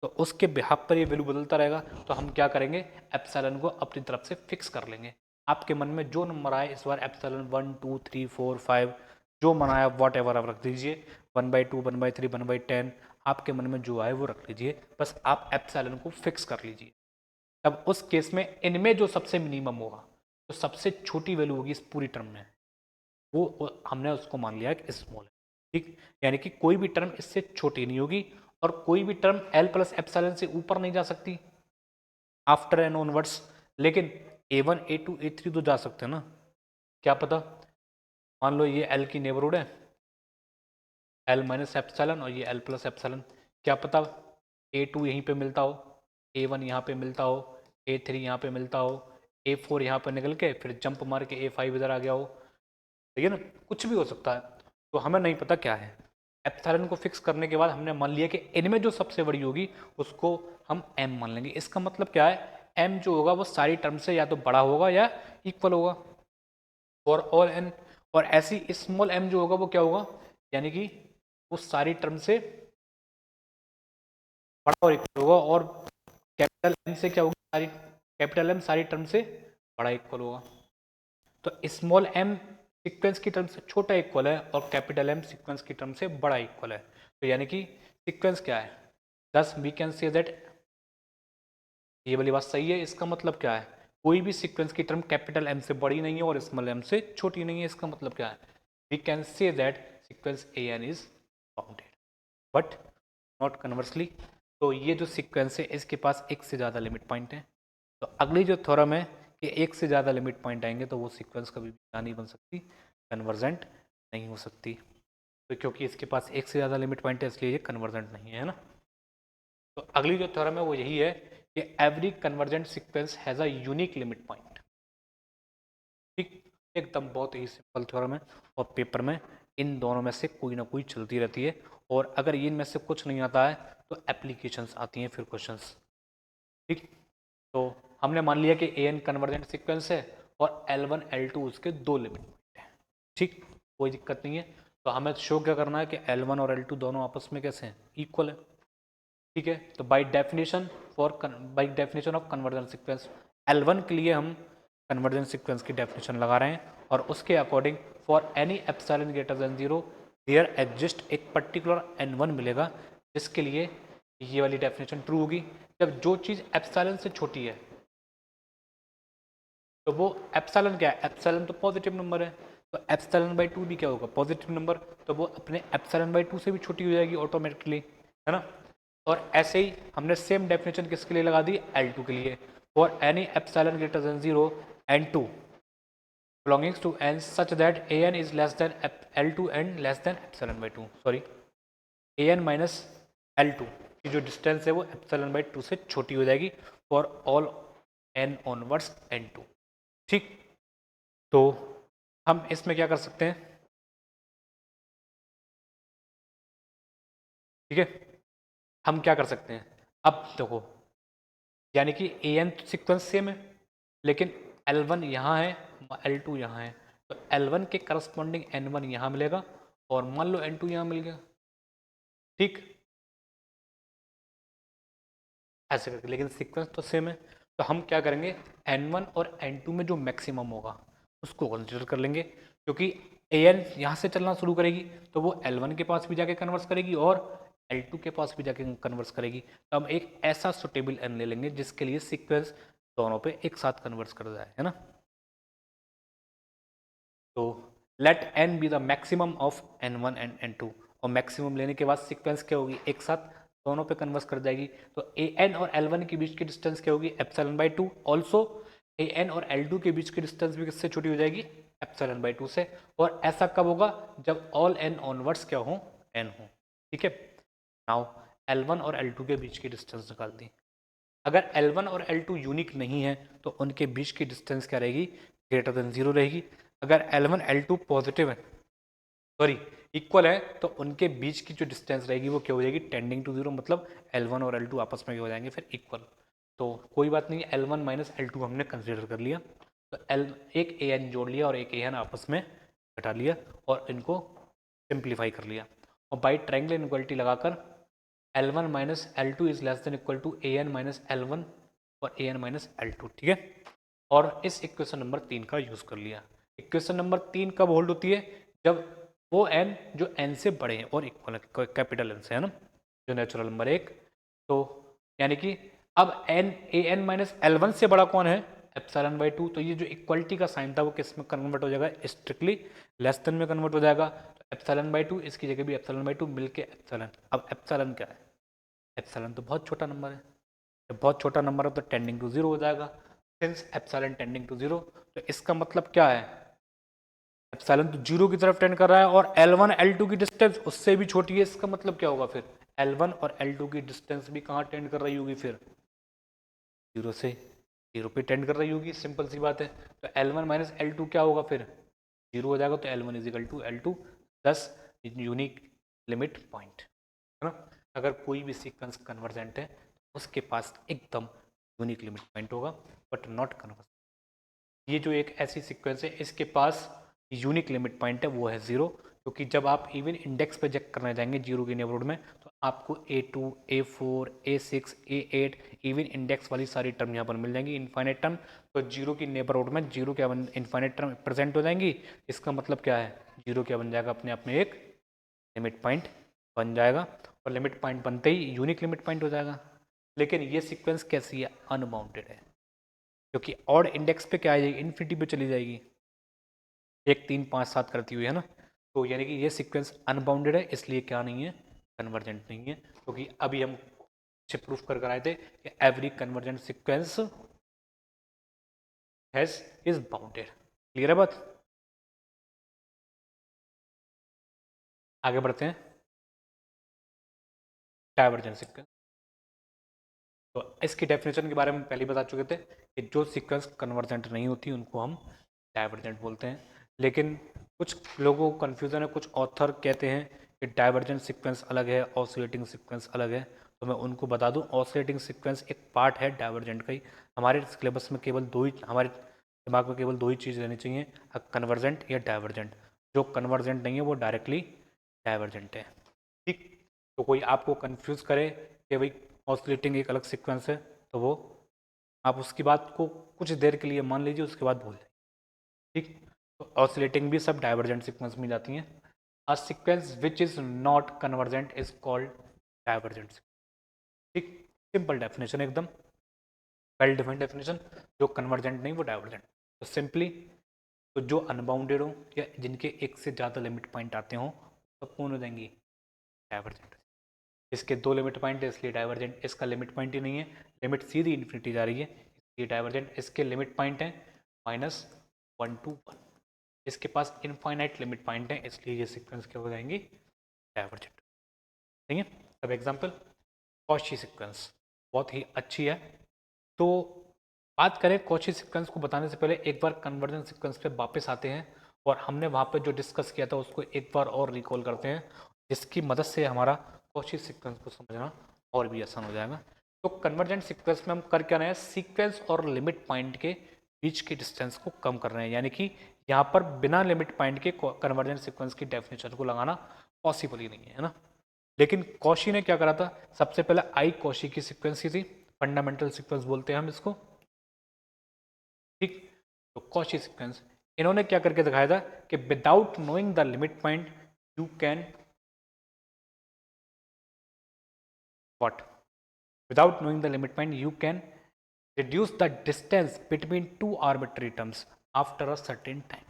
तो उसके बिहाफ पर ये वैल्यू बदलता रहेगा। तो हम क्या करेंगे, एप्सिलॉन को अपनी तरफ से फिक्स कर लेंगे। आपके मन में जो नंबर आए इस बार, epsilon one two three four five जो मन आया वॉट एवर आप रख दीजिए, 1/2, 1/3, 1/10, आपके मन में जो आए वो रख लीजिए, बस आप एप्सिलॉन को फिक्स कर लीजिए। तब उस केस में इनमें जो सबसे मिनिमम होगा, तो सबसे छोटी वैल्यू होगी इस पूरी टर्म में, वो हमने उसको मान लिया कि स्मॉल है। ठीक, यानी कि कोई भी टर्म इससे छोटी नहीं होगी और कोई भी टर्म एल प्लस एप्सिलॉन से ऊपर नहीं जा सकती आफ्टर एंड ऑनवर्ड्स, लेकिन A1, A2, A3 तो जा सकते हैं ना, क्या पता मान लो ये एल की नेबरहुड है, एल माइनस एप्सिलॉन और ये एल प्लस एप्सिलॉन, क्या पता A2 यहीं पे मिलता हो, A1 यहाँ पे मिलता हो, A3 यहाँ पे मिलता हो, A4 यहाँ पे निकल के फिर जंप मार के A5 इधर आ गया हो, ठीक है ना, कुछ भी हो सकता है, तो हमें नहीं पता क्या है। एप्सिलॉन को फिक्स करने के बाद हमने मान लिया कि इनमें जो सबसे बड़ी होगी उसको हम m मान लेंगे। इसका मतलब क्या है, m जो होगा वो सारी टर्म से या तो बड़ा होगा या इक्वल होगा फॉर ऑल n, और ऐसी स्मॉल m जो होगा वो क्या होगा, यानी कि वो सारी टर्म से बड़ा और इक्वल होगा, और कैपिटल M से क्या होगी, सारी कैपिटल M सारी टर्म से बड़ा इक्वल होगा। तो स्मॉल m सीक्वेंस की टर्म से छोटा इक्वल है और कैपिटल M सीक्वेंस की टर्म से बड़ा इक्वल है, तो यानी कि सीक्वेंस क्या है, दस वी कैन से दैट, ये वाली बात सही है। इसका मतलब क्या है, कोई भी सीक्वेंस की टर्म कैपिटल M से बड़ी नहीं है और स्मॉल m से छोटी नहीं है। इसका मतलब क्या है, we can say that sequence an is bounded but not conversely. तो ये जो सीक्वेंस है इसके पास एक से ज़्यादा लिमिट पॉइंट है, तो अगली जो थ्योरम है कि एक से ज़्यादा लिमिट पॉइंट आएंगे तो वो सीक्वेंस कभी भी क्या नहीं बन सकती, कन्वर्जेंट नहीं हो सकती। तो क्योंकि इसके पास एक से ज़्यादा लिमिट पॉइंट है इसलिए ये कन्वर्जेंट नहीं है ना। तो अगली जो थ्योरम है वो यही है कि every convergent sequence has a unique limit point. ठीक, एकदम बहुत ही सिंपल थ्योरम है और पेपर में इन दोनों में से कोई ना कोई चलती रहती है, और अगर इनमें से कुछ नहीं आता है तो एप्लीकेशंस आती हैं फिर क्वेश्चंस। ठीक, तो हमने मान लिया कि an कन्वर्जेंट सीक्वेंस है और L1 L2 उसके दो लिमिट पॉइंट है। ठीक, कोई दिक्कत नहीं है। तो हमें शो क्या करना है कि L1 और L2 दोनों आपस में कैसे हैं, इक्वल है। ठीक है, तो bye definition of convergent sequence L1 के लिए हम कन्वर्जेंट सीक्वेंस की डेफिनेशन लगा रहे हैं, और उसके according for any epsilon greater than 0 there exist एक पर्टिकुलर n1 मिलेगा, जिसके लिए ये वाली डेफिनेशन ट्रू होगी। जब जो चीज़ एप्सिलॉन से छोटी है तो वो एप्सिलॉन क्या है, एप्सिलॉन तो पॉजिटिव नंबर है, तो एप्सिलॉन बाई 2 भी क्या होगा, पॉजिटिव नंबर, तो वो अपने एप्सिलॉन बाई 2 से भी छोटी हो जाएगी ऑटोमेटिकली, है ना। और ऐसे ही हमने सेम डेफिनेशन किसके लिए लगा दी, L2 के लिए, for any epsilon greater than 0 n2 belongs to n such that an is less than L2 and less than epsilon by 2, sorry an minus L2 की जो डिस्टेंस है वो एप्सिलॉन बाई 2 से छोटी हो जाएगी for all n onwards n2। ठीक, तो हम इसमें क्या कर सकते हैं, ठीक है, हम क्या कर सकते हैं, अब देखो, यानी कि an सीक्वेंस सेम है लेकिन L1 यहाँ है, L2 यहाँ है, तो L1 के करस्पॉन्डिंग N1 यहाँ मिलेगा और मान लो N2 यहाँ मिल गया। ठीक, ऐसे करके, लेकिन सीक्वेंस तो सेम है, तो हम क्या करेंगे, N1 और N2 में जो मैक्सिमम होगा उसको कंसिडर कर लेंगे, क्योंकि an यहाँ से चलना शुरू करेगी तो वो L1 के पास भी जाके कन्वर्स करेगी और L2 के पास भी जाके कन्वर्स करेगी। तो हम एक ऐसा सुटेबल n ले लेंगे जिसके लिए सीक्वेंस दोनों पे एक साथ कन्वर्स कर जाए, है ना। तो let n be the maximum of n1 and n2, और मैक्सिमम लेने के बाद सीक्वेंस क्या होगी, एक साथ दोनों पे कन्वर्स कर जाएगी। तो an और L1 के बीच की डिस्टेंस क्या होगी, एप्सिलॉन बाई 2, ऑल्सो an और L2 के बीच की डिस्टेंस भी किससे छोटी हो जाएगी, एप्सिलॉन बाई 2 से। और ऐसा कब होगा, जब ऑल n ऑनवर्ड्स क्या हो, n हो। ठीक है, नाउ L1 और L2 के बीच की डिस्टेंस निकाल दी। अगर L1 और L2 यूनिक नहीं है तो उनके बीच की डिस्टेंस क्या रहेगी, ग्रेटर देन 0 रहेगी। अगर L1 L2 पॉजिटिव है, सॉरी इक्वल है, तो उनके बीच की जो डिस्टेंस रहेगी वो क्या हो जाएगी, टेंडिंग टू 0, मतलब L1 और L2 आपस में क्या हो जाएंगे फिर इक्वल। तो कोई बात नहीं, L1 माइनस L2 हमने कंसिडर कर लिया, तो एक an जोड़ लिया और एक an आपस में घटा लिया और इनको सिंप्लीफाई कर लिया, और बाई ट्रायंगल इनक्वालिटी लगाकर L1 minus L2 is less than equal to an minus L1 और an माइनस L2। ठीक है, और इस इक्वेशन नंबर 3 का यूज़ कर लिया। इक्वेशन नंबर 3 कब होल्ड होती है, जब वो n जो n से बड़े हैं और इक्वल है, कैपिटल N से, है ना, जो नेचुरल नंबर एक। तो यानी कि अब n an माइनस L1 से बड़ा कौन है, एप्सिलॉन बाई 2। तो ये जो इक्वलिटी का साइन था वो किस में कन्वर्ट हो जाएगा, स्ट्रिक्टली लेस देन में कन्वर्ट हो जाएगा। तो एप्सिलॉन बाई 2, इसकी जगह भी एप्सिलॉन बाई 2 मिलके एप्सिलॉन। अब एप्सिलॉन क्या है, एप्सिलॉन तो बहुत छोटा नंबर है, जब बहुत छोटा नंबर है तो टेंडिंग टू जीरो हो जाएगा। Since epsilon tending to zero, तो इसका मतलब क्या है, एप्सिलॉन तो जीरो की तरफ टेंड कर रहा है और L1 L2 की डिस्टेंस उससे भी छोटी है। इसका मतलब क्या होगा फिर, L1 और L2 की डिस्टेंस भी कहाँ टेंड कर रही होगी, फिर जीरो से, जीरो पे टेंड कर रही होगी, सिंपल सी बात है। तो L1 माइनस L2 क्या होगा फिर, जीरो हो जाएगा। तो L1 equal to L2, 10 unique limit point, है ना। अगर कोई भी सीक्वेंस कन्वर्जेंट है उसके पास एकदम यूनिक लिमिट पॉइंट होगा, बट नॉट कन्वर्जेंट। ये जो एक ऐसी सीक्वेंस है इसके पास यूनिक लिमिट पॉइंट है वो है जीरो, क्योंकि जब आप इवन इंडेक्स पे चेक करने जाएंगे जीरो के नेबरहुड में तो आपको A2, A4, A6, A8 even index वाली सारी टर्म यहाँ पर मिल जाएंगी, इनफाइनाइट टर्म। तो जीरो की नेबरहुड में जीरो क्या बन, इनफाइनाइट टर्म प्रेजेंट हो जाएंगी। इसका मतलब क्या है, जीरो क्या बन जाएगा, अपने आप में एक लिमिट पॉइंट बन जाएगा, और लिमिट पॉइंट बनते ही यूनिक लिमिट पॉइंट हो जाएगा। लेकिन ये सीक्वेंस कैसी है, अनबाउंडेड है, क्योंकि ऑड इंडेक्स पे क्या आ जाएगी, इन्फिनिटी पे चली जाएगी, 1 3 5 7 करती हुई, है ना। तो यानी कि ये सीक्वेंस अनबाउंडेड है, इसलिए क्या नहीं है, कन्वर्जेंट नहीं है। क्योंकि अभी हम प्रूफ कर आए थे कि every convergent sequence has is bounded. Clear है बात, आगे बढ़ते हैं। डाइवर्जेंट सीक्वेंस, तो इसकी डेफिनेशन के बारे में पहले बता चुके थे कि जो सीक्वेंस कन्वर्जेंट नहीं होती उनको हम डाइवर्जेंट बोलते हैं। लेकिन कुछ लोगों को कन्फ्यूज़न है, कुछ ऑथर कहते हैं कि डाइवर्जेंट सीक्वेंस अलग है, ऑसिलेटिंग सीक्वेंस अलग है। तो मैं उनको बता दूं, ऑसिलेटिंग सीक्वेंस एक पार्ट है डाइवर्जेंट का ही। हमारे सिलेबस में केवल दो ही, हमारे दिमाग में केवल दो ही चीज़ रहनी चाहिए, कन्वर्जेंट या डाइवर्जेंट। जो कन्वर्जेंट नहीं है वो डायरेक्टली डाइवर्जेंट है, ठीक। तो कोई आपको कंफ्यूज करे कि भाई ऑसिलेटिंग एक अलग सीक्वेंस है, तो वो आप उसकी बात को कुछ देर के लिए मान लीजिए, उसके बाद भूल जाइए, ठीक। तो ऑसिलेटिंग भी सब डाइवर्जेंट सीक्वेंस में जाती हैं। A sequence which is not convergent is called divergent, ठीक। सिंपल डेफिनेशन, एकदम वेल डिफाइंड डेफिनेशन। जो कन्वर्जेंट नहीं वो डाइवर्जेंट। तो सिंपली, तो जो अनबाउंडेड हो या जिनके एक से ज़्यादा लिमिट पॉइंट आते हों तो कौन हो जाएंगी, डाइवर्जेंट। इसके दो लिमिट पॉइंट है इसलिए डाइवर्जेंट, इसका लिमिट पॉइंट ही नहीं है, लिमिट सीधी इन्फिनिटी जा रही है इसलिए डाइवर्जेंट। इसके लिमिट पॉइंट है -1 to 1, इसके पास इनफाइनाइट लिमिट पॉइंट है इसलिए ये सीक्वेंस क्या हो जाएंगी, डाइवर्जेंट। ठीक है। अब एग्जांपल, कॉची सीक्वेंस बहुत ही अच्छी है। तो बात करें कॉची सीक्वेंस को बताने से पहले एक बार कन्वर्जन सीक्वेंस पे वापस आते हैं और हमने वहाँ पे जो डिस्कस किया था उसको एक बार और रिकॉल करते हैं, जिसकी मदद से हमारा कॉची सीक्वेंस को समझना और भी आसान हो जाएगा। तो कन्वर्जेंट सीक्वेंस में हम कर क्या रहे हैं, सीक्वेंस और लिमिट पॉइंट के बीच की डिस्टेंस को कम कर रहे हैं। यानी कि यहाँ पर बिना लिमिट पॉइंट के कन्वर्जेंट सीक्वेंस की डेफिनेशन को लगाना पॉसिबल ही नहीं है ना। लेकिन कॉशी ने क्या करा था, सबसे पहले आई कॉशी की सीक्वेंस ही थी, फंडामेंटल सीक्वेंस बोलते हैं हम इसको, ठीक। तो कॉची सीक्वेंस इन्होंने क्या करके दिखाया था कि without knowing the limit point you can what, without knowing the limit point you can reduce the distance between two arbitrary terms after a certain time।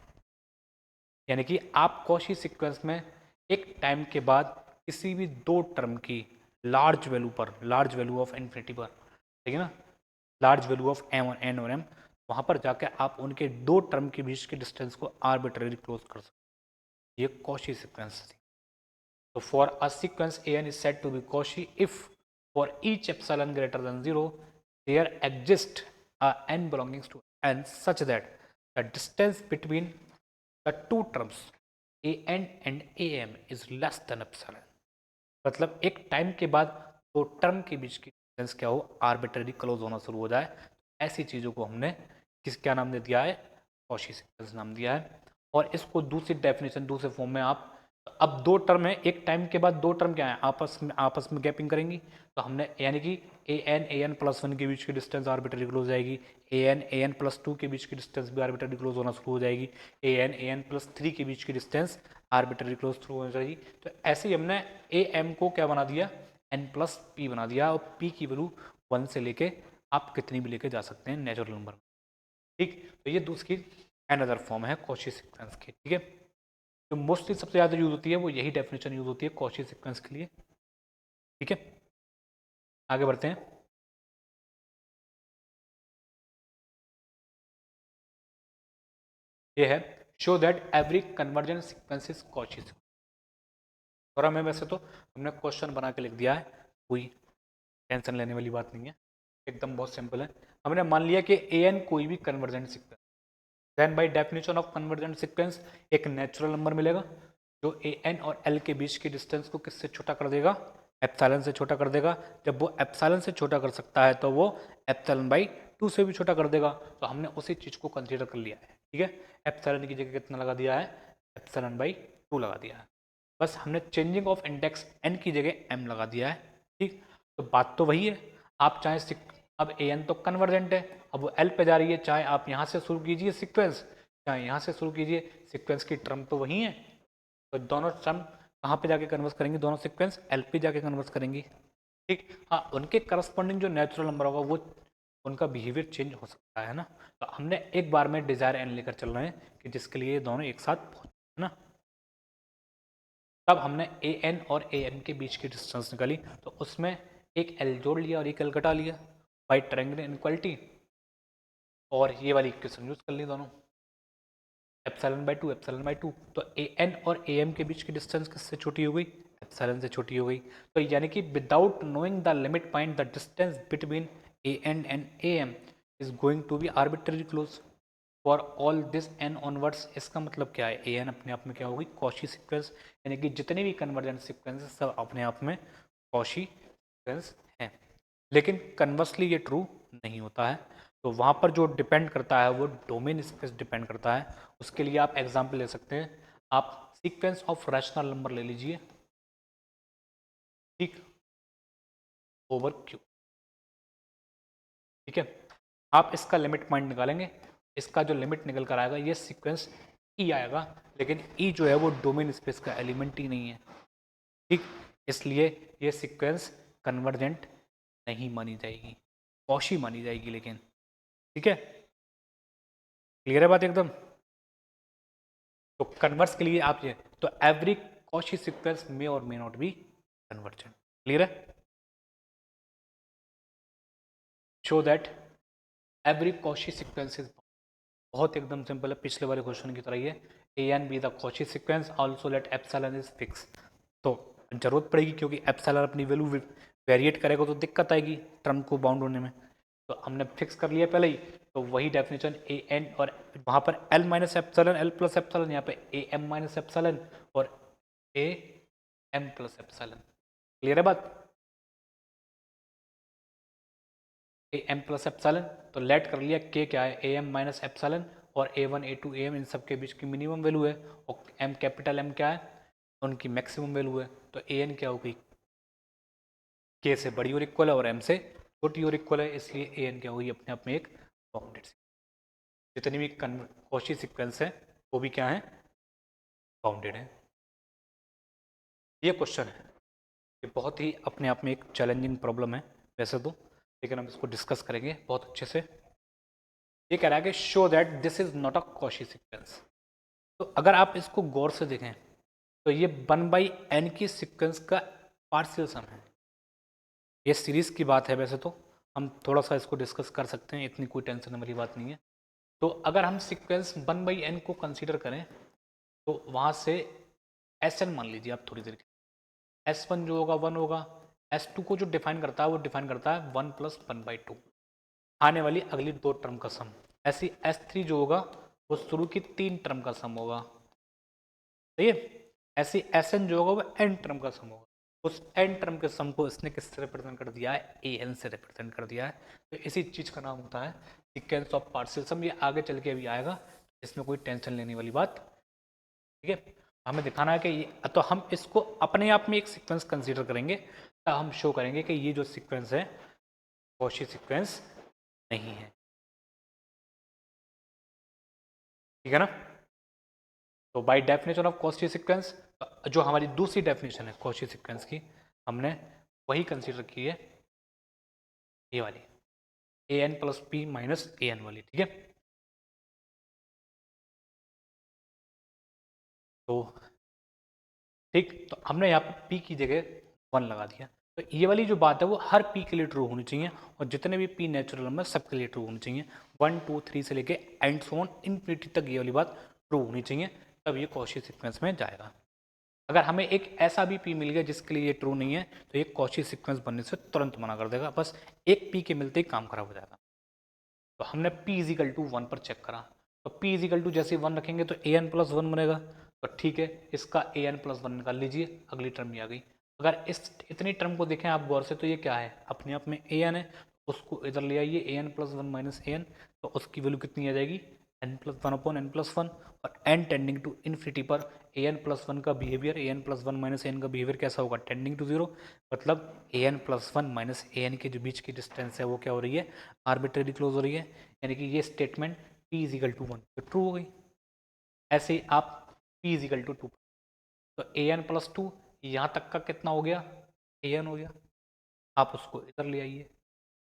यानी कि आप कॉशी सीक्वेंस में एक टाइम के बाद किसी भी दो टर्म की लार्ज वैल्यू पर, लार्ज वैल्यू ऑफ इन्फिनिटी पर, ठीक है ना, लार्ज वैल्यू ऑफ एम और एन और एम, वहाँ पर जाके आप उनके दो टर्म के बीच के डिस्टेंस को आर्बिट्ररी क्लोज कर सकते, ये कॉशी सीक्वेंस थी। तो for a sequence A N is said to be Cauchy if for each epsilon greater than 0 there exists a n belonging to n such that the distance between the two terms a n and a m is less than epsilon। मतलब एक time के बाद दो term के बीच की distance क्या हो, आर्बिट्ररी क्लोज होना शुरू हो जाए। ऐसी चीज़ों को हमने किस क्या नाम दे दिया है, कॉशी सीक्वेंस नाम दिया है। और इसको दूसरी डेफिनेशन दूसरे फॉर्म में आप तो अब दो टर्म है, एक टाइम के बाद दो टर्म क्या है, आपस में गैपिंग करेंगी। तो हमने यानी कि ए एन प्लस वन के बीच की डिस्टेंस आर्बिट्ररी क्लोज हो जाएगी, ए एन प्लस टू के बीच की डिस्टेंस भी आर्बिट्ररी क्लोज होना शुरू हो जाएगी, ए एन प्लस थ्री के बीच की डिस्टेंस आर्बिट्ररी क्लोज शुरू हो जाएगी। तो ऐसे ही हमने ए एम को क्या बना दिया, एन प्लस पी बना दिया, और पी की वैल्यू वन से लेके आप कितनी भी लेके जा सकते हैं नेचुरल नंबर में। ठीक, तो ये दूसरी अनदर फॉर्म है कॉची सीक्वेंस की। ठीक है, तो मोस्टली सबसे ज़्यादा यूज होती है वो यही डेफिनेशन यूज होती है कॉची सीक्वेंस के लिए। ठीक है, आगे बढ़ते हैं। ये है show that every convergent sequence is Cauchy. और हमें वैसे तो हमने क्वेश्चन बना के लिख दिया है, कोई टेंशन लेने वाली बात नहीं है, एकदम बहुत सिंपल है। हमने मान लिया कि ए एन कोई भी convergent sequence, then by definition of convergent sequence एक नेचुरल नंबर मिलेगा जो ए एन और एल के बीच की डिस्टेंस को किससे छोटा कर देगा, एप्सिलॉन से छोटा कर देगा। जब वो एप्सिलॉन से छोटा कर सकता है तो वो एप्सिलॉन बाई टू से भी छोटा कर देगा। तो हमने उसी चीज़ को कंसीडर कर लिया है। ठीक है, एप्सिलॉन की जगह कितना लगा दिया है, एप्सिलॉन बाई टू लगा दिया है। बस हमने चेंजिंग ऑफ इंडेक्स एन की जगह एम लगा दिया है। ठीक, तो बात तो वही है। आप चाहे अब ए एन तो कन्वर्जेंट है, अब वो एल पे जा रही है, चाहे आप यहाँ से शुरू कीजिए सीक्वेंस, चाहे यहाँ से शुरू कीजिए सीक्वेंस की टर्म तो वही है। तो दोनों टर्म कहाँ पे जाके कन्वर्स करेंगे, दोनों सीक्वेंस एल पे जाके कन्वर्स करेंगी। ठीक, हाँ उनके करस्पॉन्डिंग जो नेचुरल नंबर होगा वो उनका बिहेवियर चेंज हो सकता है ना। तो हमने एक बार में डिजायर एन लेकर चल रहे हैं कि जिसके लिए ये दोनों एक साथ पहुंचे, है ना। तब हमने ए एन और ए एम के बीच की डिस्टेंस निकाली, तो उसमें एक एल जोड़ लिया और एक एल घटा लिया बाई ट्रायंगल इनक्वालिटी, और ये वाली इक्वेशन यूज कर ली दोनों, epsilon by two epsilon by two. तो ए एन और ए एम के बीच की डिस्टेंस किससे छोटी हो गई, एप्सिलॉन से छोटी हो गई। तो यानी कि without knowing the limit point the distance between A N and A M is going to be arbitrary close for all this N onwards. इसका मतलब क्या है, ए एन अपने आप में क्या होगी, कॉशी सीक्वेंस, यानी कि जितने भी कन्वर्जेंट सीक्वेंस सब अपने आप में कॉशी सीक्वेंस हैं। लेकिन कन्वर्सली ये ट्रू नहीं होता है। तो वहाँ पर जो डिपेंड करता है वो डोमेन स्पेस डिपेंड करता है। उसके लिए आप एग्जाम्पल ले सकते हैं, आप सीक्वेंस ऑफ रैशनल नंबर ले लीजिए, ठीक, ओवर क्यू। ठीक है, आप इसका लिमिट पॉइंट निकालेंगे, इसका जो लिमिट निकल कर आएगा ये सीक्वेंस ई आएगा, लेकिन ई जो है वो डोमेन स्पेस का एलिमेंट ही नहीं है। ठीक, इसलिए ये सीक्वेंस कन्वर्जेंट नहीं मानी जाएगी, कॉशी मानी जाएगी लेकिन। ठीक है, क्लियर है बात एकदम। तो कन्वर्स के लिए आप ये, तो एवरी कॉशी सीक्वेंस मे और may not be convergent. Clear है, show that every Cauchy sequence is, बहुत एकदम सिंपल है, पिछले वाले क्वेश्चन की तरह ही है। A N be the Cauchy sequence also let epsilon is fix. तो जरूरत पड़ेगी क्योंकि एप्सिलॉन अपनी वैल्यू वेरिएट करेगा तो दिक्कत आएगी टर्म को बाउंड होने में। तो हमने फिक्स कर लिया पहले ही। तो वही डेफिनेशन ए एन, और वहाँ पर L minus epsilon, L plus epsilon, यहाँ पे ए एम माइनस एप्सिलॉन और A M plus epsilon. Clear है बात, ए एम प्लस एप्सिलॉन, तो लेट कर लिया के क्या है, ए एम माइनस एप्सिलॉन, और A one A two A M इन सब के बीच की मिनिमम वैल्यू है, और एम कैपिटल एम क्या है, उनकी मैक्सिमम वैल्यू है। तो ए एन क्या हो गई, के से बड़ी और इक्वल है और एम से छोटी और इक्वल है, इसलिए ए एन क्या होगी अपने आप में एक बाउंडेड। जितनी भी कॉची सीक्वेंस है वो भी क्या है, बाउंडेड है। ये क्वेश्चन है, ये बहुत ही अपने आप में एक चैलेंजिंग प्रॉब्लम है वैसे तो, लेकिन हम इसको डिस्कस करेंगे बहुत अच्छे से। ये कह रहा है कि show that this is not a Cauchy sequence. तो अगर आप इसको गौर से देखें तो ये 1/n की सीक्वेंस का पार्शियल सम है। ये सीरीज की बात है वैसे तो, हम थोड़ा सा इसको डिस्कस कर सकते हैं, इतनी कोई टेंशन वाली बात नहीं है। तो अगर हम सीक्वेंस 1/n को कंसीडर करें तो वहाँ से एस एन मान लीजिए आप थोड़ी देर के, एस वन जो होगा वन होगा, एस टू को जो डिफाइन करता है वो डिफाइन करता है 1+1/2 आने वाली अगली दो टर्म का सम। ऐसी एस थ्री जो होगा वो शुरू की तीन टर्म का सम होगा, सही है। ऐसी एस एन जो होगा वो एन टर्म का सम होगा, उस एन टर्म के सम को इसने किससे रिप्रेजेंट कर दिया है, ए एन से रिप्रेजेंट कर दिया है। तो इसी चीज का नाम होता है सीक्वेंस ऑफ पार्शियल सम। ये आगे चल के अभी आएगा, इसमें कोई टेंशन लेने वाली बात, ठीक है। हमें दिखाना है कि ये, तो हम इसको अपने आप में एक सीक्वेंस कंसीडर करेंगे, तो हम शो करेंगे कि ये जो सीक्वेंस है कॉची सीक्वेंस नहीं है। ठीक है ना। तो bye definition of Cauchy sequence, जो हमारी दूसरी डेफिनेशन है कॉची सीक्वेंस की, हमने वही कंसीडर की है, ये वाली ए N plus P minus A N वाली। ठीक है। तो ठीक, तो हमने यहाँ पर पी की जगह 1 लगा दिया। तो ये वाली जो बात है वो हर पी के लिए ट्रू होनी चाहिए, और जितने भी पी नेचुरल नंबर सबके लिए ट्रू होनी चाहिए। 1 2 3 से लेके एंड सो ऑन इनफिनिटी तक ये वाली बात ट्रू होनी चाहिए, तब ये कॉची सीक्वेंस में जाएगा। अगर हमें एक ऐसा भी पी मिल गया जिसके लिए ये ट्रू नहीं है, तो ये कॉची सीक्वेंस बनने से तुरंत मना कर देगा, बस एक पी के मिलते ही काम खराब हो जाएगा। तो हमने p इजिकल टू 1 पर चेक करा, तो p इजिकल टू जैसे 1 रखेंगे तो ए एन प्लस 1 बनेगा। तो ठीक है, इसका ए एन प्लस 1 निकाल लीजिए, अगली टर्म ये आ गई। अगर इस इतनी टर्म को देखें आप गौर से, तो ये क्या है, अपने आप में ए एन है, उसको इधर ले आइए, A N plus 1 minus A N, तो उसकी वैल्यू कितनी आ जाएगी, N plus 1 upon N plus 1। और एन टेंडिंग टू इन्फिनिटी पर ए एन प्लस 1 का behaviour, A N plus 1 minus A N का बिहेवियर कैसा होगा, टेंडिंग टू जीरो। मतलब ए N plus 1 minus A N के जो बीच की डिस्टेंस है वो क्या हो रही है, आर्बिट्रेरी क्लोज हो रही है, यानी कि ये स्टेटमेंट p इजिकल टू 1 तो ट्रू हो गई। ऐसे ही आप p इजिकल टू 2, तो ए एन प्लस 2 यहाँ तक का कितना हो गया, ए एन हो गया, आप उसको इधर ले आइए।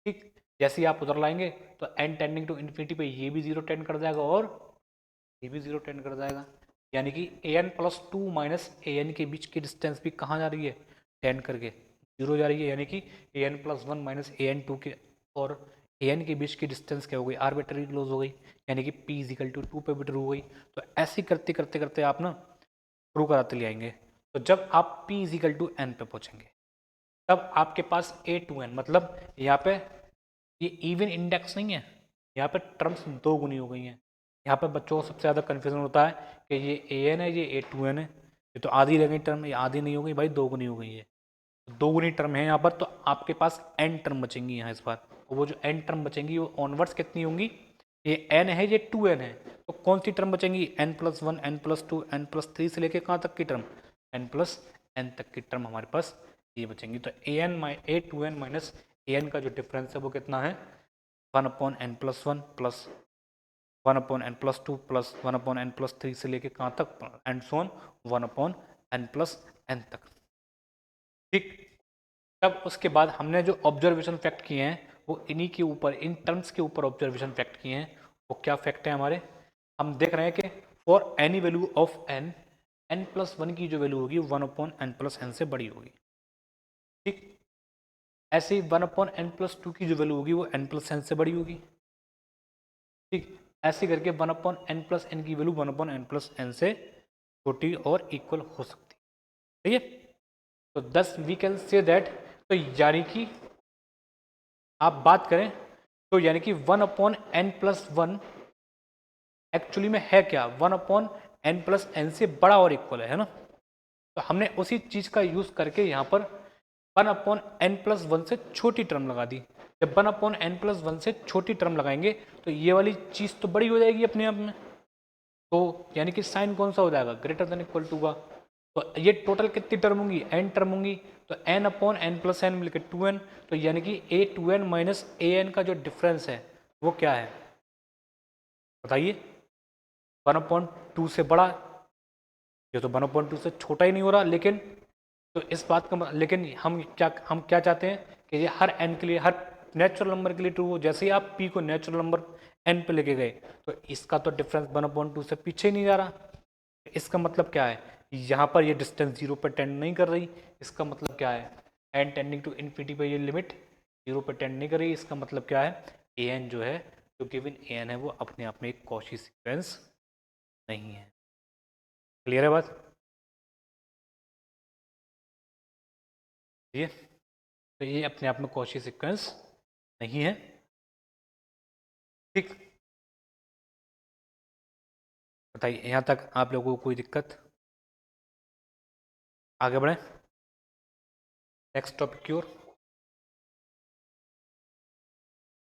ठीक, जैसे ही आप उधर लाएंगे तो एन टेंडिंग टू इन्फिनिटी पे ये भी जीरो टेंड कर जाएगा और ये भी जीरो टेंड कर जाएगा, यानी कि ए N plus 2 minus A N के बीच की डिस्टेंस भी कहाँ जा रही है, टेंड करके जीरो जा रही है, यानी कि ए N plus 1 minus A N 2 के और ए एन के बीच की डिस्टेंस क्या हो गई, आर्बिट्ररी क्लोज हो गई, यानी कि p इजिकल टू 2 पे भी ट्रू हो गई। तो ऐसे करते करते करते आप ना ट्रू कराते ले आएंगे। तो जब आप p इजिकल टू n पे पहुंचेंगे, तब आपके पास a टू n, मतलब यहाँ पे ये इवन इंडेक्स नहीं है, यहाँ पे टर्म्स दो गुनी हो गई हैं। यहाँ पे बच्चों को सबसे ज़्यादा कन्फ्यूजन होता है कि ये ए एन है, ये ए टू एन है, ये तो आधी रह गई टर्म, ये आधी नहीं हो गई भाई, दो गुनी हो गई है। दो गुनी टर्म है यहाँ पर, तो आपके पास एन टर्म बचेंगी यहाँ इस बार, और वो जो एन टर्म बचेंगी वो ऑनवर्ड्स कितनी होंगी, ये एन है, ये टू एन है, तो कौन सी टर्म बचेंगी, N plus 1 N plus 2 N plus 3 से लेके कहाँ तक की टर्म, एन प्लस एन तक की टर्म हमारे पास ये बचेंगी। तो A N A two N minus A N का जो डिफरेंस है वो कितना है, 1 upon N plus 1 plus 1 upon N plus 2 plus 1 upon N plus 3 से लेके कहाँ तक, and so on 1 upon N plus N तक। ठीक, तब उसके बाद हमने जो ऑब्जर्वेशन फैक्ट किए हैं वो इन्हीं के ऊपर, इन टर्म्स के ऊपर ऑब्जर्वेशन फैक्ट किए हैं। वो क्या फैक्ट है हमारे, हम देख रहे हैं कि for any value of N, N plus 1 की जो वैल्यू होगी 1 अपॉन एन प्लस एन से बड़ी होगी। ठीक, ऐसे ही 1 अपॉन एन प्लस 2 की जो वैल्यू होगी वो एन प्लस एन से बड़ी होगी। ठीक, ऐसे करके 1 अपॉन एन प्लस एन की value 1 upon N plus N से छोटी और इक्वल हो सकती है। ठीक है, तो दस वी कैन से दैट, तो यानी कि आप बात करें तो यानी कि 1 अपॉन एन प्लस 1 एक्चुअली में है क्या, 1 अपॉन एन प्लस एन से बड़ा और इक्वल है ना। तो हमने उसी चीज का यूज करके यहाँ पर 1 अपॉन एन प्लस 1 से छोटी टर्म लगा दी। जब 1 अपॉन एन प्लस 1 से छोटी टर्म लगाएंगे तो ये वाली चीज तो बड़ी हो जाएगी अपने आप में, तो यानी कि साइन कौन सा हो जाएगा, ग्रेटर देन इक्वल टू का। तो ये टोटल कितनी टर्म होंगी, एन टर्म होंगी, तो N upon N plus N मिलकर 2n, तो यानी कि A two N minus A N का जो डिफरेंस है वो क्या है बताइए, 1/2 से बड़ा, ये तो 1/2 से छोटा ही नहीं हो रहा, लेकिन तो इस बात का लेकिन हम क्या चाहते हैं कि ये हर n के लिए, हर नेचुरल नंबर के लिए ट्रू हो। जैसे ही आप p को नेचुरल नंबर n पे लेके गए तो इसका तो डिफरेंस 1/2 से पीछे ही नहीं जा रहा। इसका मतलब क्या है, यहाँ पर ये डिस्टेंस जीरो पर टेंड नहीं कर रही, इसका मतलब क्या है, एन टेंडिंग टू इन्फिनिटी पर ये लिमिट जीरो पर टेंड नहीं कर रही, इसका मतलब क्या है, ए एन जो है, जो गिवन ए एन है वो अपने आप में एक कॉची सीक्वेंस नहीं है। क्लियर है बात, ये तो ये अपने आप में कॉची सीक्वेंस नहीं है। ठीक, बताइए यहाँ तक आप लोगों को कोई दिक्कत, आगे बढ़े नेक्स्ट टॉपिक की ओर।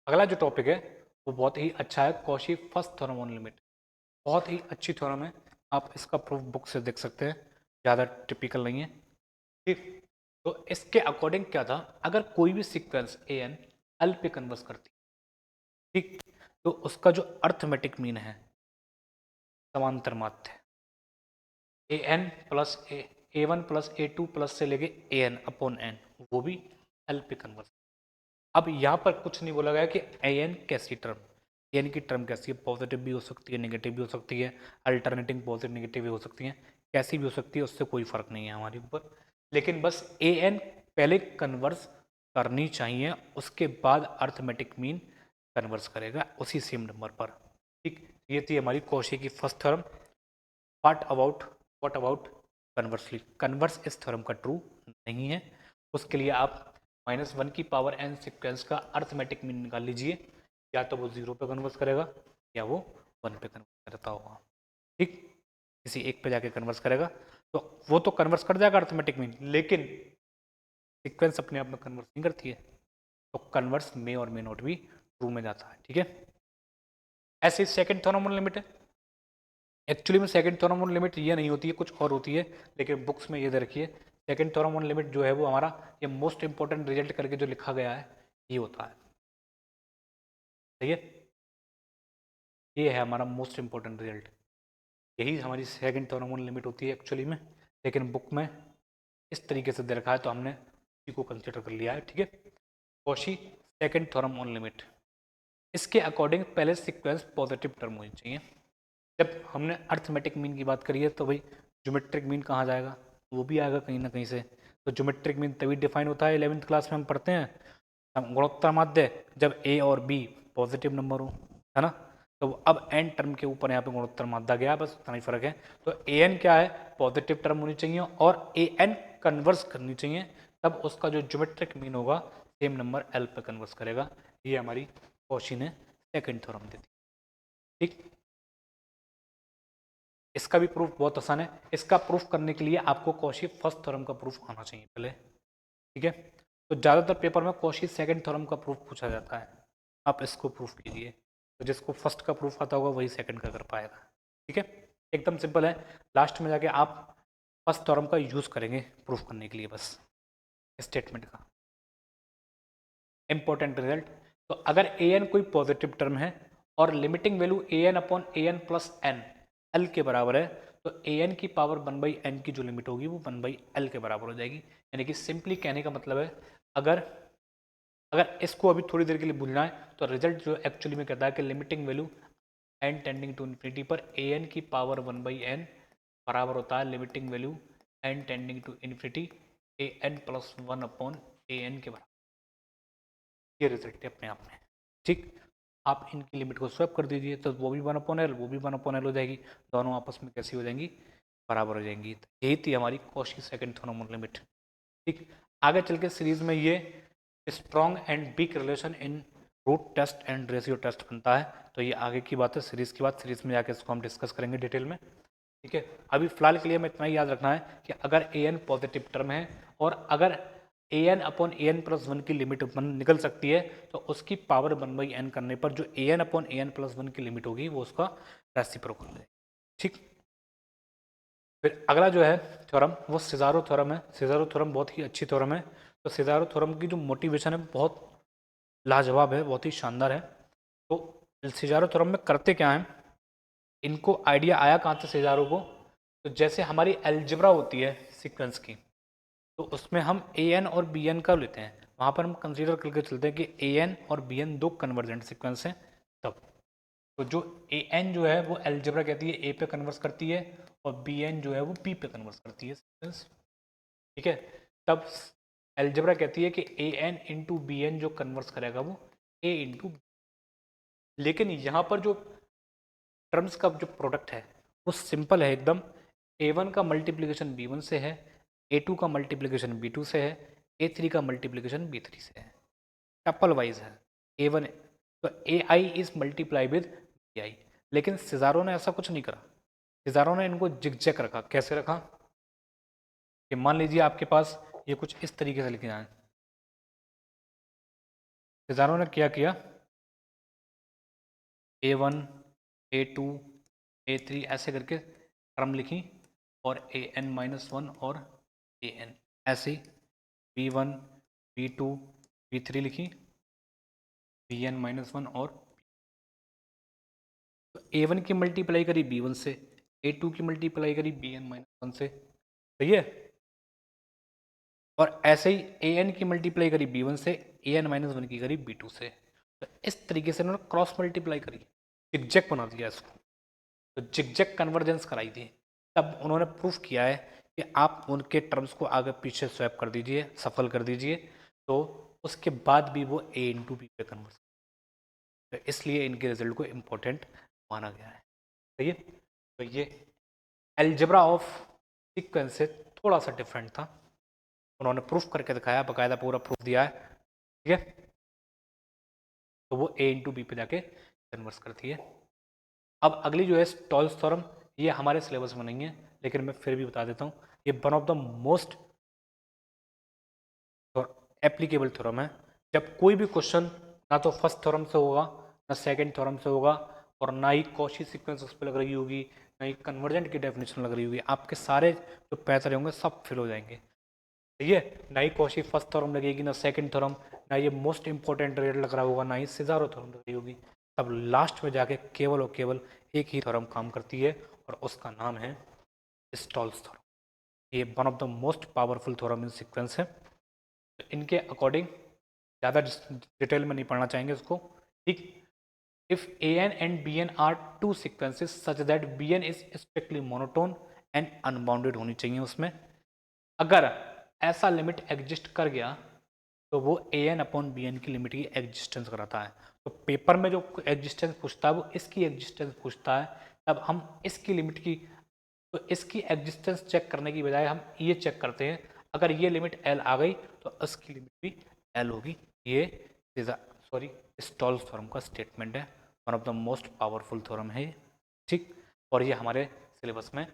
अगला जो टॉपिक है वो बहुत ही अच्छा है, Cauchy first theorem on limit, बहुत ही अच्छी थ्योरम है। आप इसका प्रूफ बुक से देख सकते हैं, ज़्यादा टिपिकल नहीं है। ठीक, तो इसके अकॉर्डिंग क्या था, अगर कोई भी सीक्वेंस ए एन एल पे कन्वर्स करती, ठीक, तो उसका जो अर्थमेटिक मीन है समांतर माध्य ए एन प्लस ए वन प्लस ए टू प्लस से लेके ए एन अपॉन एन, वो भी एल पे कन्वर्स। अब यहाँ पर कुछ नहीं बोला गया कि ए एन कैसी टर्म, ए एन की टर्म कैसी है, पॉजिटिव भी हो सकती है, नेगेटिव भी हो सकती है, अल्टरनेटिंग पॉजिटिव नेगेटिव भी हो सकती है, कैसी भी हो सकती है, उससे कोई फर्क नहीं है हमारे ऊपर। लेकिन बस ए एन पहले कन्वर्स करनी चाहिए, उसके बाद अर्थमेटिक मीन कन्वर्स करेगा उसी सेम नंबर पर। ठीक, ये थी हमारी कॉशी की first theorem. What about conversely, converse इस थ्योरम का ट्रू नहीं है। उसके लिए आप -1 की पावर एन सीक्वेंस का अर्थमेटिक मीन निकाल लीजिए, या तो वो 0 पे कन्वर्स करेगा या वो 1 पे कन्वर्स करता होगा। ठीक, किसी एक पे जाके कन्वर्स करेगा, तो वो तो कन्वर्स कर जाएगा अर्थमेटिक मीन, लेकिन सीक्वेंस अपने आप में कन्वर्स नहीं करती है, तो कन्वर्स मे और मे नॉट भी ट्रू में जाता है। ठीक है, ऐसे सेकंड थ्योरम लिमिट है। एक्चुअली में सेकंड थ्योरम लिमिट ये नहीं होती है, कुछ और होती है, लेकिन बुक्स में ये दे रखी है। सेकंड थ्योरम लिमिट जो है वो हमारा ये मोस्ट इंपॉर्टेंट रिजल्ट करके जो लिखा गया है ये होता है। सही है, ये है हमारा मोस्ट इंपॉर्टेंट रिजल्ट, यही हमारी सेकंड थ्योरम लिमिट होती है एक्चुअली में, लेकिन बुक में इस तरीके से दे रखा है तो हमने इसी को कंसिडर कर लिया है। ठीक है, कॉशी सेकंड थ्योरम लिमिट, इसके अकॉर्डिंग पहले सीक्वेंस पॉजिटिव टर्म होनी चाहिए। जब हमने अर्थमेटिक मीन की बात करी है तो भाई ज्योमेट्रिक मीन कहाँ जाएगा, वो भी आएगा कहीं ना कहीं से। तो ज्योमेट्रिक मीन तभी डिफाइन होता है 11th क्लास में हम पढ़ते हैं, हम गुणोत्तर माध्य जब ए और बी पॉजिटिव नंबर हो, है ना। तो अब एन टर्म के ऊपर यहाँ पे गुणोत्तर माध्य गया, बस उतना ही फर्क है। तो ए एन क्या है, पॉजिटिव टर्म होनी चाहिए और ए एन कन्वर्स करनी चाहिए, तब उसका जो ज्योमेट्रिक मीन होगा सेम नंबर एल पे कन्वर्स करेगा। ये हमारी कॉशी ने सेकंड थ्योरम दी थी। ठीक, इसका भी प्रूफ बहुत आसान है। इसका प्रूफ करने के लिए आपको कॉशी फर्स्ट थ्योरम का प्रूफ आना चाहिए पहले। ठीक है, तो ज़्यादातर पेपर में कॉशी सेकंड थ्योरम का प्रूफ पूछा जाता है, आप इसको प्रूफ कीजिए। तो जिसको फर्स्ट का प्रूफ आता होगा वही सेकंड का कर पाएगा। ठीक है, एकदम सिंपल है। लास्ट में जाके आप फर्स्ट थ्योरम का यूज़ करेंगे प्रूफ करने के लिए, बस स्टेटमेंट का इंपॉर्टेंट रिजल्ट। तो अगर ए एन कोई पॉजिटिव टर्म है और limiting value A N upon A N plus N L के बराबर है, तो ए एन की पावर 1/n की जो लिमिट होगी वो 1/l के बराबर हो जाएगी। यानी कि सिंपली कहने का मतलब है, अगर अगर इसको अभी थोड़ी देर के लिए भूलना है तो रिजल्ट जो एक्चुअली में कहता है कि limiting value N tending to infinity पर ए एन की पावर 1/n बराबर होता है limiting value N tending to infinity A N plus 1 upon A N के बराबर। ये रिजल्ट है अपने आप में। ठीक, आप इनकी लिमिट को स्वैप कर दीजिए, तो वो भी 1/l वो भी 1/l हो जाएगी, दोनों आपस में कैसी हो जाएंगी, बराबर हो जाएंगी। तो यही थी हमारी कॉशी सेकंड थ्योरम लिमिट। ठीक, आगे चल के सीरीज में ये strong and weak relation in root test and ratio test बनता है, तो ये आगे की बात है सीरीज की बात, सीरीज में जाके इसको हम डिस्कस करेंगे डिटेल में। ठीक है, अभी फिलहाल के लिए हमें इतना ही याद रखना है कि अगर ए एन पॉजिटिव टर्म है और अगर A N upon A N plus 1 की लिमिट निकल सकती है, तो उसकी पावर 1/n करने पर जो A N upon A N plus 1 की लिमिट होगी वो उसका रेसिप्रोकल है। ठीक, फिर अगला जो है थ्योरम वो सिजारो थ्योरम है। सिजारो थ्योरम बहुत ही अच्छी थ्योरम है। तो सिजारो थ्योरम की जो मोटिवेशन है बहुत लाजवाब है, बहुत ही शानदार है। तो सिजारो थ्योरम में करते क्या है, इनको आइडिया आया कहाँ से सिजारो को, तो जैसे हमारी एलजेब्रा होती है सीक्वेंस की, तो उसमें हम ए एन और बी एन का लेते हैं, वहाँ पर हम कंसीडर करके चलते हैं कि ए एन और बी एन दो कन्वर्जेंट सीक्वेंस हैं। तब तो जो ए एन जो है वो एलजेब्रा कहती है ए पे कन्वर्स करती है, और बी एन जो है वो पी पे कन्वर्स करती है सीक्वेंस। ठीक है, तब एलजेब्रा कहती है कि A N into B N जो कन्वर्स करेगा वो ए इंटू, लेकिन यहाँ पर जो टर्म्स का जो प्रोडक्ट है वो सिंपल है एकदम। ए वन का मल्टीप्लीकेशन बी वन से है, ए टू का मल्टीप्लीकेशन बी टू से है, ए थ्री का मल्टीप्लीकेशन बी थ्री से है, टपल वाइज है ए वन। तो A I is multiply with B I, लेकिन सिजारो ने ऐसा कुछ नहीं करा। सिजारो ने इनको जिगजैग रखा। कैसे रखा, कि मान लीजिए आपके पास ये कुछ इस तरीके से लिखे जाए, सिजारो ने क्या किया, A one A two A three ऐसे करके टर्म लिखी और an-1 और an, ऐसे ही b1 b2 b3 लिखी, bn-1 और तो a1 की मल्टीप्लाई करी b1 से, a2 की मल्टीप्लाई करी bn-1 से, सही है। और ऐसे ही an की मल्टीप्लाई करी b1 से, an-1 की करी b2 से। तो इस तरीके से उन्होंने क्रॉस मल्टीप्लाई करी, जिगजैग बना दिया इसको, तो जिगजैग कन्वर्जेंस कराई थी। तब उन्होंने प्रूफ किया है कि आप उनके टर्म्स को आगे पीछे स्वैप कर दीजिए, सफल कर दीजिए, तो उसके बाद भी वो a इंटू बी पे कन्वर्ट, तो इसलिए इनके रिजल्ट को इम्पोर्टेंट माना गया है। सही है। तो ये अलजेब्रा ऑफ सीक्वेंस से थोड़ा सा डिफरेंट था, उन्होंने प्रूफ करके दिखाया, बकायदा पूरा प्रूफ दिया है, ठीक है। तो वो a इंटू बी पे जाके कन्वर्ट करती है। अब अगली जो है स्टॉल्स थ्योरम, ये हमारे सिलेबस में नहीं है, लेकिन मैं फिर भी बता देता हूँ, ये one of the most applicable theorem है। जब कोई भी क्वेश्चन ना तो फर्स्ट थ्योरम से होगा, ना सेकंड थ्योरम से होगा, और ना ही कॉची सीक्वेंस उस पर लग रही होगी, ना ही कन्वर्जेंट की डेफिनेशन लग रही होगी, आपके सारे जो पैतरे होंगे सब फिल हो जाएंगे, ठीक है। ना ही कॉची फर्स्ट थ्योरम लगेगी, ना सेकंड थ्योरम, ना ये मोस्ट इंपॉर्टेंट रेट लग रहा होगा, ना ही सिजारो थ्योरम लग रही होगी। तब लास्ट में जाके केवल और केवल एक ही थ्योरम काम करती है, और उसका नाम है स्टॉल्स थ्योरम। ये one of the most powerful theorem in sequence है। तो इनके अकॉर्डिंग ज़्यादा डिटेल में नहीं पढ़ना चाहेंगे इसको, ठीक। If an and bn are two sequences such that bn is strictly monotone and unbounded होनी चाहिए उसमें, अगर ऐसा लिमिट एग्जिस्ट कर गया तो वो an अपॉन bn की लिमिट की एग्जिस्टेंस कराता है। तो पेपर में जो एग्जिस्टेंस पूछता है वो इसकी एग्जिस्टेंस पूछता है, तब हम इसकी लिमिट की, तो इसकी एग्जिस्टेंस चेक करने की बजाय हम ये चेक करते हैं, अगर ये लिमिट l आ गई तो इसकी लिमिट भी l होगी। ये सॉरी स्टॉल्स थ्योरम का स्टेटमेंट है, one of the most powerful theorem है ये, ठीक। और ये हमारे सिलेबस में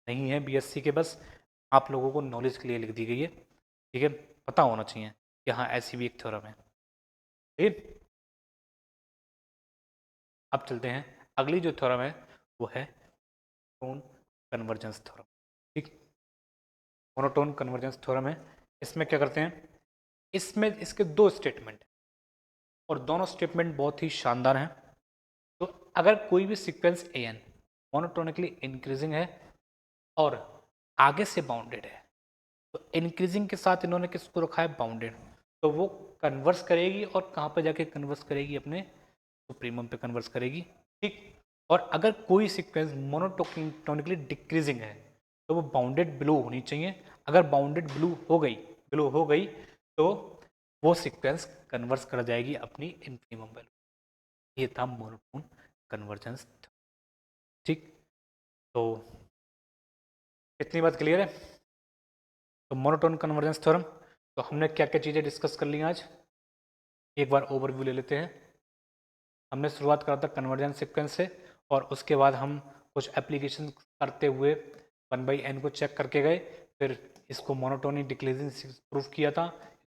नहीं है बीएससी के, बस आप लोगों को नॉलेज के लिए लिख दी गई है, ठीक है। पता होना चाहिए कि हाँ ऐसी भी एक थ्योरम है, ठीक। अब चलते हैं, अगली जो थ्योरम है वो है मोनोटोन कन्वर्जेंस थ्योरम, ठीक। मोनोटोन कन्वर्जेंस थ्योरम है, इसमें क्या करते हैं, इसमें इसके दो स्टेटमेंट हैं और दोनों स्टेटमेंट बहुत ही शानदार हैं। तो अगर कोई भी सीक्वेंस an मोनोटोनिकली इंक्रीजिंग है और आगे से बाउंडेड है, तो इंक्रीजिंग के साथ इन्होंने किसको रखा है, बाउंडेड, तो वो कन्वर्स करेगी, और कहाँ पे जाके कन्वर्स करेगी, अपने सुप्रीमम पे कन्वर्स करेगी, ठीक। और अगर कोई सीक्वेंस मोनोटोनिकली डिक्रीजिंग है तो वो बाउंडेड बिलो होनी चाहिए, अगर बाउंडेड बिलो हो गई तो वो सीक्वेंस कन्वर्स कर जाएगी अपनी इनफिनिमम वैल्यू। ये था मोनोटोन कन्वर्जेंस, ठीक। तो इतनी बात क्लियर है। तो मोनोटोन कन्वर्जेंस थ्योरम, तो हमने क्या क्या चीज़ें डिस्कस कर ली आज, एक बार ओवरव्यू ले लेते हैं। हमने शुरुआत करा था कन्वर्जेंस सीक्वेंस से, और उसके बाद हम कुछ एप्लीकेशन करते हुए 1/n को चेक करके गए, फिर इसको मोनोटोनी डिक्रीजिंग प्रूफ किया था,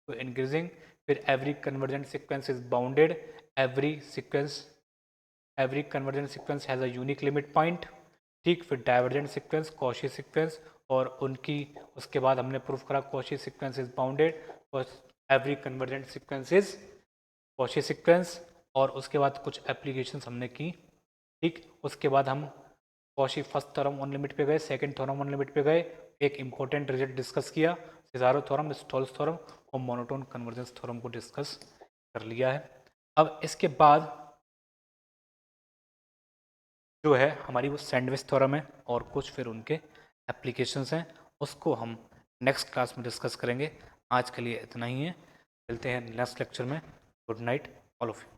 तो इंक्रीजिंग, फिर every convergent sequence is bounded, every convergent sequence has a unique limit point, ठीक। फिर डाइवर्जेंट सीक्वेंस, कॉची सीक्वेंस, और उनकी उसके बाद हमने प्रूफ करा कॉची सीक्वेंस इज बाउंडेड, और every convergent sequence is Cauchy sequence, और उसके बाद कुछ एप्लीकेशंस हमने की, ठीक। उसके बाद हम Cauchy first theorem one limit पे गए, सेकंड थ्योरम वन लिमिट पे गए, एक इंपॉर्टेंट रिजल्ट डिस्कस किया, सिजारो थ्योरम, स्टॉल्स थ्योरम और मोनोटोन कन्वर्जेंस थ्योरम को डिस्कस कर लिया है। अब इसके बाद जो है हमारी वो सैंडविच थ्योरम है, और कुछ फिर उनके एप्लीकेशंस हैं, उसको हम नेक्स्ट क्लास में डिस्कस करेंगे। आज के लिए इतना ही है, मिलते हैं नेक्स्ट लेक्चर में। Good night all of you.